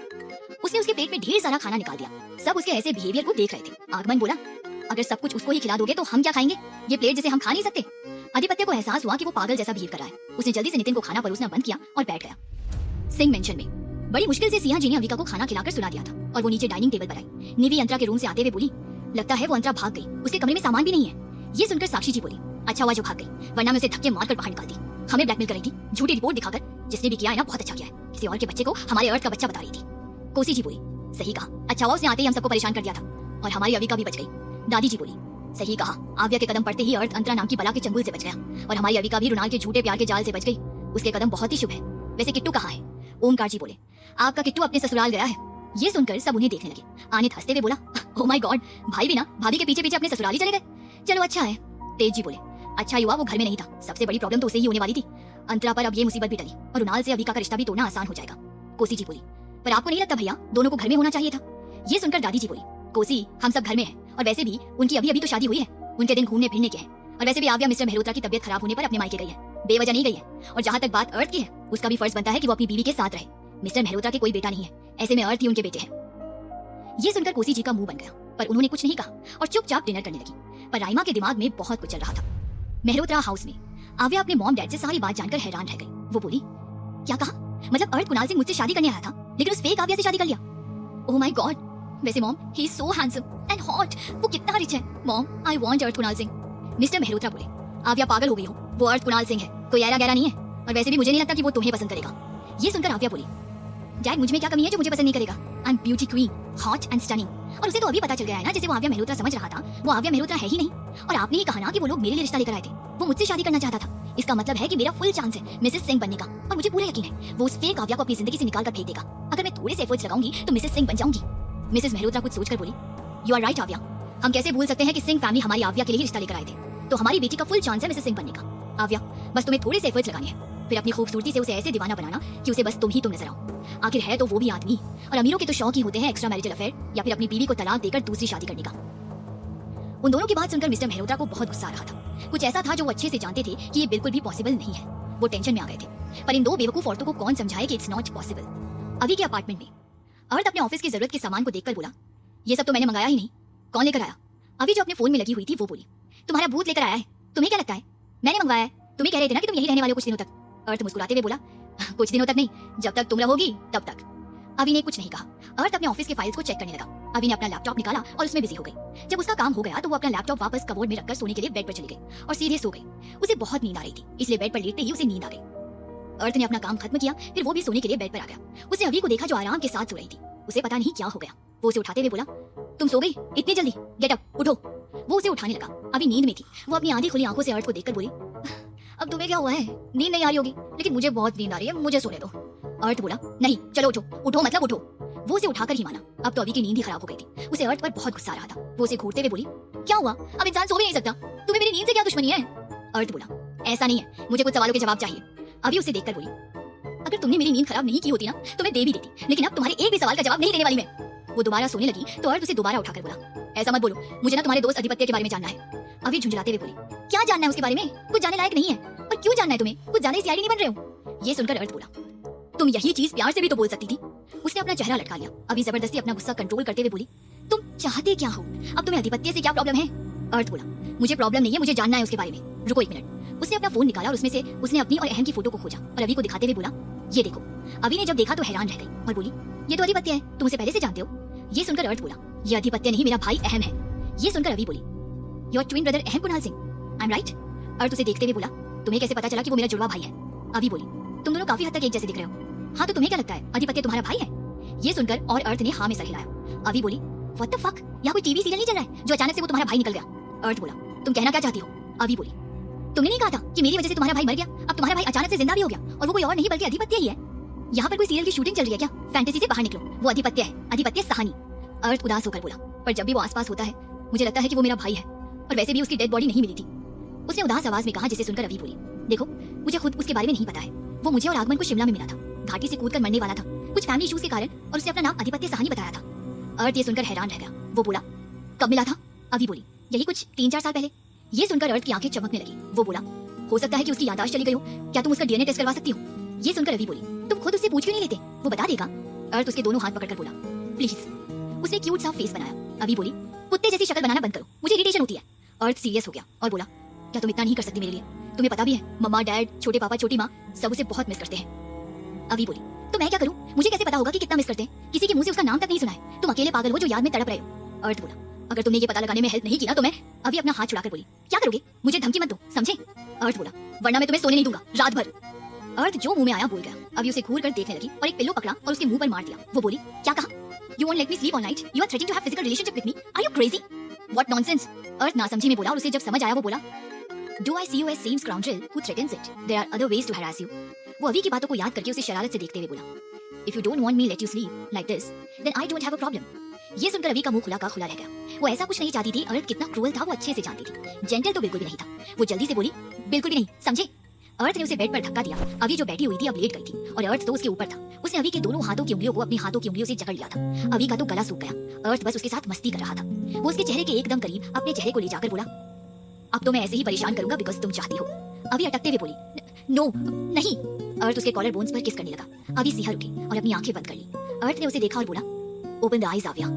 उसने उसके पेट में ढेर सारा खाना निकाल दिया। सब उसके ऐसे बिहेवियर को देख रहे थे। आगमन बोला, अगर सब कुछ उसको ही खिला दोगे तो हम क्या खाएंगे? ये प्लेट जिसे हम खा नहीं सकते। अधिपत्य को एहसास हुआ कि वो पागल जैसा बिहेव कर रहा है। उसने जल्दी से नितिन को खाना परोसना बंद किया और बैठ गया। सिंह मेंशन में बड़ी मुश्किल से सिया जी ने अविका को खाना खिलाकर सुला दिया था और वो नीचे डाइनिंग टेबल पर आई। निवी अंतरा के रूम से आते हुए बोली, लगता है वो अंतरा भाग गई, उसके कमरे में सामान भी नहीं है। ये सुनकर साक्षी जी बोली, अच्छा हुआ जो भाग गई, वरना मैं उसे धक्के मारकर बाहर निकालती। हमें ब्लैकमेल कर रही थी, झूठी रिपोर्ट दिखाकर। जिसने भी किया है ना बहुत अच्छा किया है, किसी और के बच्चे को हमारे अर्थ का बच्चा बता रही थी। कोसी जी बोली, सही कहा, अच्छा हुआ उसने आते ही हम सबको परेशान कर दिया था और हमारी अविका भी बच गई। दादी जी बोली, सही कहा, आव्या के कदम पड़ते ही अर्थ अंतरा नाम की बला के चंगुल से बच गया और हमारी अविका भी रुणाल के झूठे प्यार के जाल से बच गई। उसके कदम बहुत ही शुभ है। वैसे किट्टू कहाँ है? ओमकार जी बोले, आपका किट्टू अपने ससुराल गया है। ये सुनकर सब उन्हें देखने लगे। आनित हंसते हुए बोला, ओ माय गॉड, भाई भी ना भाभी के पीछे पीछे अपने ससुराल ही चले गए, चलो अच्छा है। तेज जी बोले, अच्छा युवा वो घर में नहीं था, सबसे बड़ी प्रॉब्लम तो उसे ही होने वाली थी। अंतरा पर अब ये मुसीबत भी टली और रुणाल से अविका का रिश्ता भी तोड़ना आसान हो जाएगा। कोसी जी बोली, पर आपको नहीं लगता भैया दोनों को घर में होना चाहिए था? ये सुनकर दादी जी बोली, कोसी हम सब घर में हैं और वैसे भी उनकी अभी अभी तो शादी हुई है, उनके दिन घूमने फिरने के हैं। और वैसे भी आव्या मिस्टर मेहरोत्रा की तबीयत खराब होने पर अपने मायके गई है, बेवजह नहीं गई है। और जहाँ तक बात अर्थ की है, उसका भी फर्ज बनता है कि वो अपनी बीवी के साथ रहे। मिस्टर मेहरोत्रा के कोई बेटा नहीं है, ऐसे में अर्थ ही उनके बेटे हैं। ये सुनकर कोसी जी का मुंह बन गया, पर उन्होंने कुछ नहीं कहा और चुपचाप डिनर करने लगी। पर राइमा के दिमाग में बहुत कुछ चल रहा था। मेहरोत्रा हाउस में आव्या अपने मॉम डैड से सारी बात जानकर हैरान रह गई। वो बोली, क्या कहा? मतलब अर्थ कुणाल सिंह मुझसे शादी करने आया था, लेकिन उस फेक आव्या से शादी कर लिया? ओह माय गॉड, वैसे mom he is so handsome and hot, वो कितना रिच है। Mom I want earth Kunal Singh. Mister Mehrotra बोले, आव्या पागल हो गई हो, वो अर्थ कुणाल सिंह है, कोई ऐरा गहरा नहीं है। और वैसे भी मुझे नहीं लगता कि वो तुम्हें पसंद करेगा। ये सुनकर आव्या बोली, डैड मुझ में क्या कमी है जो मुझे पसंद नहीं करेगा? I am beauty queen, hot and stunning. और उसे तो अभी पता चल गया है ना, जैसे वो आव्या मेहरोत्रा समझ रहा था, वो आव्या मेहरोत्रा है ही नहीं। और आपने ही कहा ना कि वो लोग मेरे लिए रिश्ता लेकर आए थे, वो मुझसे शादी करना चाहता था। इसका मतलब है कि मेरा फुल चांस है मिसेस सिंह बनने का। और मुझे पूरा यकीन है वो उस फेक आव्या को अपनी जिंदगी से निकाल कर फेंक देगा। अगर मैं थोड़े से एफर्ट्स लगाऊंगी तो मिसेस सिंह बन जाऊंगी। मिसेस मेहरोत्रा कुछ सोचकर बोली, यू आर राइट आव्या, हम कैसे भूल सकते हैं कि सिंह फैमिली हमारी आव्या के लिए ही रिश्ता लेकर आए थे। तो हमारी बेटी का फुल चांस है मिसेस सिंह बनने का। आव्या बस तुम्हें थोड़े से एफर्ट्स लगाने हैं, फिर अपनी खूबसूरती से उसे ऐसे दीवाना बनाना कि उसे बस तुम ही तुम नजर आओ। आखिर है तो वो भी आदमी, और अमीरों के तो शौक ही होते हैं एक्स्ट्रा मैरिटल अफेयर या फिर अपनी बीवी को तलाक देकर दूसरी शादी करने का। उन दोनों की बात सुनकर मिस्टर मेहरोत्रा को बहुत गुस्सा आ रहा था। कुछ ऐसा था जो वो अच्छे से जानते थे कि ये बिल्कुल भी पॉसिबल नहीं है। वो टेंशन में आ गए थे, पर इन दो बेवकूफ औरतों को कौन समझाए कि इट्स नॉट पॉसिबल। अभी के अपार्टमेंट में अर्थ अपने ऑफिस की जरूरत के सामान को देखकर बोला, ये सब तो मैंने मंगाया ही नहीं, कौन लेकर आया? अभी जो अपने फोन में लगी हुई थी वो बोली, तुम्हारा भूत लेकर आया है, तुम्हें क्या लगता है मैंने मंगवाया है? तुम्ही कह रहे थे ना कि तुम यही रहने वाले हो कुछ दिनों तक। अर्थ मुस्कुराते हुए बोला, कुछ दिनों तक नहीं, जब तक तुम रहोगी तब तक। अभी ने कुछ नहीं कहा। अर्थ अपने ऑफिस के फाइल्स को चेक करने लगा। अभी ने अपना लैपटॉप निकाला और उसमें बिजी हो गई। जब उसका काम हो गया तो वो अपना लैपटॉप वापस कबोर्ड में रखकर सोने के लिए बेड पर चली गई और सीधे सो गई। उसे बहुत नींद आ रही थी, इसलिए बेड पर लेटते ही उसे नींद आ गई। अर्थ ने अपना काम खत्म किया, फिर वो भी सोने के लिए बेड पर आ गया। उसने अभी को देखा जो आराम के साथ सो रही थी। उसे पता नहीं क्या हो गया। वो उसे उठाते हुए बोला, तुम सो गई इतनी जल्दी, गेट अप, उठो। वो उसे उठाने लगा। अभी नींद में थी। वो अपनी आधी खुली आंखों से अर्थ को देखकर बोली, अब तुम्हें क्या हुआ है? नींद नहीं आ रही होगी, लेकिन मुझे बहुत नींद आ रही है, मुझे सोने दो। अर्थ बोला, नहीं चलो उठो, उठो मतलब उठो। वो उसे उठाकर ही माना। अब तो अभी की नींद ही खराब हो गई थी। उसे अर्थ पर बहुत गुस्सा आ रहा था। वो उसे घूरते हुए बोली, क्या हुआ? अब इंसान सो भी नहीं सकता, तुम्हें मेरी नींद से क्या दुश्मनी है? अर्थ बोला, ऐसा नहीं है, मुझे कुछ सवालों के जवाब चाहिए। अभी उसे देखकर बोली, अगर तुमने मेरी नींद खराब नहीं की होती ना तो मैं दे भी देती, लेकिन अब तुम्हारे एक भी सवाल का जवाब नहीं देने वाली मैं। वो दोबारा सोने लगी तो अर्थ उसे दोबारा उठाकर बोला, ऐसा मत बोलो, मुझे ना तुम्हारे दोस्त अधिपत्य के बारे में जानना है। अभी झुंझलाते हुए बोली, क्या जानना है उसके बारे में? कुछ जानने लायक नहीं है। और क्यों जानना है तुम्हें? कुछ जाने से नहीं बन रहे हो। ये सुनकर अर्थ बोला, तुम यही चीज प्यार से भी तो बोल सकती थी। उसने अपना चेहरा लटका लिया। अभी जबरदस्ती अपना गुस्सा कंट्रोल करते हुए बोली, तुम चाहते क्या हो? अब तुम्हें अधिपत्य से क्या प्रॉब्लम है? अर्थ बोला, मुझे प्रॉब्लम नहीं है, मुझे जानना है उसके बारे में। रुको एक मिनट। उसने अपना फोन निकाला और उसमें से उसने अपनी और अहम की फोटो को खोजा और अभी को दिखाते हुए बोला, ये देखो। अभी ने जब देखा तो हैरान रह गई और बोली, ये तो अधिपत्य है, तुम उसे पहले से जानते हो? ये सुनकर अर्थ बोला, ये अधिपत्य नहीं, मेरा भाई अहम है। ये सुनकर अभी बोली, your twin brother ahem Kunal Singh, I am right? Arth उसे देखते हुए बोला, तुम्हें कैसे पता चला कि वो मेरा जुड़वा भाई है? अभी बोली, तुम दोनों काफी हद तक एक जैसे दिख रहे हो। हाँ तो तुम्हें क्या लगता है अधिपत्य तुम्हारा भाई है? ये सुनकर और अर्थ ने हाँ में सर हिलाया। अभी बोली, व्हाट द फक, यहाँ कोई टीवी सीरियल नहीं चल रहा है जो अचानक से वो तुम्हारा भाई निकल गया? अर्थ बोला, तुम कहना क्या चाहती हो? अभी बोली, तुमने नहीं कहा था कि मेरी वजह से तुम्हारा भाई मर गया? अब तुम्हारा भाई अचानक से जिंदा भी हो गया और वो कोई और नहीं बल्कि अधिपत्य ही है। यहाँ पर कोई सीरियल की शूटिंग चल रही है क्या? फैंटेसी से बाहर निकलो, वो अधिपत्य है, अधिपत्य सहानी। अर्थ उदास होकर बोला, पर जब भी वो आसपास होता है मुझे लगता है कि वो मेरा भाई है, और वैसे भी उसकी डेड बॉडी नहीं मिली थी। उसने उदास आवाज में कहा, जिसे सुनकर रवि बोली, देखो मुझे खुद उसके बारे में नहीं पता है। वो मुझे और आगमन को शिमला में मिला था, घाटी से कूदकर मरने वाला था कुछ फैमिली इश्यूज के कारण, और उसने अपना नाम अधिपत्य सहानी बताया था। अर्थ ये सुनकर हैरान रह गया। वो बोला, कब मिला था? अभी बोली, यही कुछ 3-4 साल पहले। ये सुनकर अर्थ की आंखें चमकने लगी। वो बोला, हो सकता है कि उसकी याददाश्त चली गई हो, क्या तुम उसका डीएनए टेस्ट करवा सकती हो? ये सुनकर रवि बोली, तुम खुद उससे पूछ क्यों नहीं लेते, वो बता देगा। अर्थ उसके दोनों हाथ पकड़कर बोला, प्लीज। उसने क्यूट सा फेस बनाया। अभी बोली, कुत्ते जैसी शक्ल बनाना बंद करो, मुझे इरिटेशन होती है। अर्थ सीरियस हो गया और बोला, क्या तुम इतना नहीं कर सकती मेरे लिए? तुम्हें पता भी है मम्मा डैड छोटे पापा छोटी माँ सब उसे बहुत मिस करते हैं। अभी बोली, तो मैं क्या करूं? मुझे कैसे पता होगा कि कितना मिस करते हैं? किसी के मुंह से उसका नाम तक नहीं सुना है। तुम अकेले पागल हो जो याद में तड़प रहे हो। अर्थ बोला, अगर तुमने ये पता लगाने में हेल्प नहीं की ना तो मैं। अभी अपना हाथ छुड़ाकर बोली, क्या करोगे? मुझे धमकी मत दो, समझे? अर्थ बोला, वरना मैं तुम्हें सोने नहीं दूंगा रात भर। अर्थ जो मुंह में आया बोल गया। अभी उसे घूर कर देखने लगी और एक पिल्लो पकड़ा और उसके मुंह पर मार दिया। वो बोली, क्या कहा? You won't let me sleep all night? You are threatening to have physical relationship with me? Are you crazy? What nonsense? अर्थ नासमझी में बोला और उसे जब समझ आया वो बोला, Do I see you as same scoundrel who threatens it? There are other ways to harass you. वो अभी की बातों को याद करके उसे शरारत से देखते हुए बोला, If you don't want me let you sleep like this, then I don't have a problem. ये सुनकर अभी का मुंह खुला का खुला रह गया। वो ऐसा कुछ नहीं चाहती थी। अर्थ कितना क्रूअल था वो अच्छे से जानती थी। जेंटल तो बिल्कुल भी नहीं था। वो जल्दी से बोली, बिल्कुल भी नहीं, समझे? अर्थ ने उसे बेड पर धक्का दिया। अभी जो बैठी हुई थी अब लेट गई थी और अर्थ तो उसके ऊपर था। उसने अभी के दोनों हाथों की उंगलियों को अपनी हाथों की उंगलियों से जकड़ लिया था। अभी का तो गला सूख गया। अर्थ बस उसके साथ मस्ती कर रहा था। वो उसके चेहरे के एकदम करीब अपने चेहरे को ले जाकर बोला, अब तो मैं ऐसे ही परेशान करूंगा बिकॉज तुम चाहती हो। अभी अटकते हुए बोली, नो नहीं। अर्थ उसके कॉलर बोन्स पर किस करने लगा। अभी सिहर उठी और अपनी आंखें बंद कर ली। अर्थ ने उसे देखा और बोला, ओपन द आईज आव्या।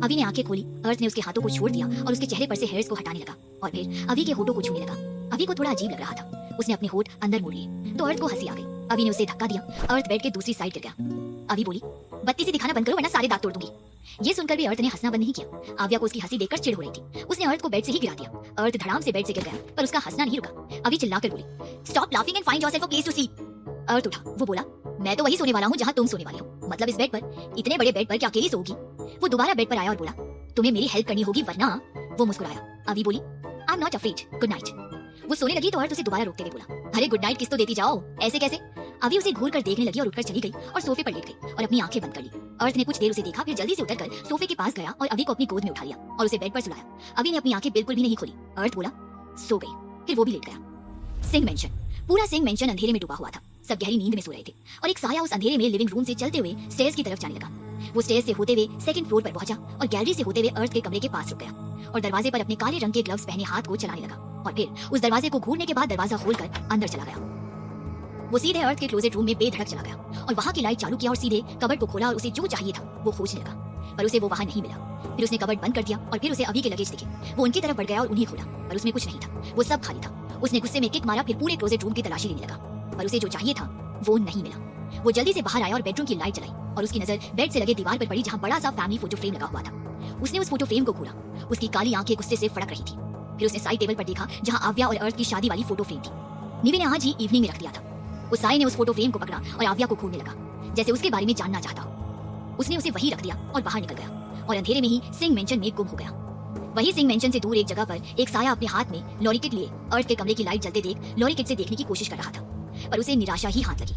अभी ने आंखें खोली। अर्थ ने उसके हाथों को छोड़ दिया और उसके चेहरे पर से हेयर्स को हटाने लगा और फिर अभी के होठों को छूने लगा। अभी को थोड़ा अजीब लग रहा था। उसने अपने होठ अंदर मोड़ लिए तो अर्थ को हंसी आ गई। अभी ने उसे धक्का दिया। अर्थ बेड के दूसरी साइड गिर गया। अभी बोली, बत्ती से दिखाना बंद करो वरना सारे दांत तोड़ दूंगी। ये सुनकर भी अर्थ ने हंसना बंद नहीं किया। आव्या को उसकी हंसी देखकर चिढ़ हो रही थी। उसने अर्थ को बेड से ही गिरा दिया। अर्थ धड़ाम से बेड से गिर गया पर उसका हंसना नहीं रुका। अभी चिल्लाकर बोली, stop laughing and find yourself a place to sleep. Arth उठा। वो बोला, मैं तो वही सोने वाला हूँ जहाँ तुम सोने वाले हो, मतलब इस बेड पर। इतने बड़े बेड पर क्या अकेली सोओगी? वो दोबारा बेड पर आया और बोला, तुम्हें मेरी हेल्प करनी होगी वरना। वो मुस्कुराया। अभी बोली, I am not afraid, good night. वो सोने लगी तो अर्थ उसे दोबारा रोकते हुए बोला, अरे गुड नाइट किस तो देती जाओ, ऐसे कैसे? अभी उसे घूर कर देखने लगी और उठकर चली गई और सोफे पर लेट गई और अपनी आंखें बंद कर ली। अर्थ ने कुछ देर उसे देखा, फिर जल्दी से उतरकर सोफे के पास गया और अभी को अपनी गोद में उठा लिया और उसे बेड पर सुलाया। अभी ने अपनी आंखें बिल्कुल भी नहीं खोली। अर्थ बोला, सो गई। फिर वो भी लेट गया। सिंह मेंशन। पूरा सिंह मेंशन अंधेरे में डूबा हुआ था। सब गहरी नींद में सो रहे थे और एक साया उस अंधेरे में लिविंग रूम से चलते हुए स्टेयर्स की तरफ जाने लगा। वो स्टेयर्स से होते हुए सेकंड फ्लोर पर पहुंचा और गैलरी से होते हुए अर्थ के कमरे के पास रुक गया और दरवाजे पर अपने काले रंग के ग्लव्स पहने हाथ को चलाने लगा और फिर उस दरवाजे को घूरने के बाद दरवाजा खोलकर अंदर चला गया। वो सीधे अर्थ के क्लोजेट रूम में बेधड़क चला गया और वहां की लाइट चालू किया और सीधे कबर्ड को खोला और उसे जो चाहिए था वो खोजने लगा पर उसे वो वहां नहीं मिला। फिर उसने कबर्ड बंद कर दिया और फिर उसे अभी के लगेज दिखे। वो उनकी तरफ बढ़ गया और उन्हें खोला पर उसमें कुछ नहीं था। वो सब खाली था। उसने गुस्से में किक मारा, फिर पूरे क्लोजेट रूम की तलाशी लेने लगा पर उसे जो चाहिए था वो नहीं मिला। वो जल्दी से बाहर आया और बेडरूम की लाइट जलाई और उसकी नजर बेड से लगे दीवार पर पड़ी जहां बड़ा सा फैमिली फोटो फ्रेम लगा हुआ था। उसने उस फोटो फ्रेम को घूरा। उसकी काली आंखें गुस्से से फड़क रही थी। फिर उसने साइड टेबल पर देखा जहां आव्या और अर्थ की शादी वाली फोटो फ्रेम थी। निवी ने आज ही इवनिंग में रख दिया था। उस साई ने उस फोटो फ्रेम को पकड़ा और आव्या को घूरने लगा जैसे उसके बारे में जानना चाहता हो। उसने उसे वहीं रख दिया और बाहर निकल गया और अंधेरे में ही सिंह मेंशन में गुम हो गया। वही सिंह मेंशन से दूर एक जगह पर एक साया अपने हाथ में लॉरी किट लिए अर्थ के कमरे की लाइट जलते देख लॉरी किट से देखने की कोशिश कर रहा था पर उसे निराशा ही हाथ लगी।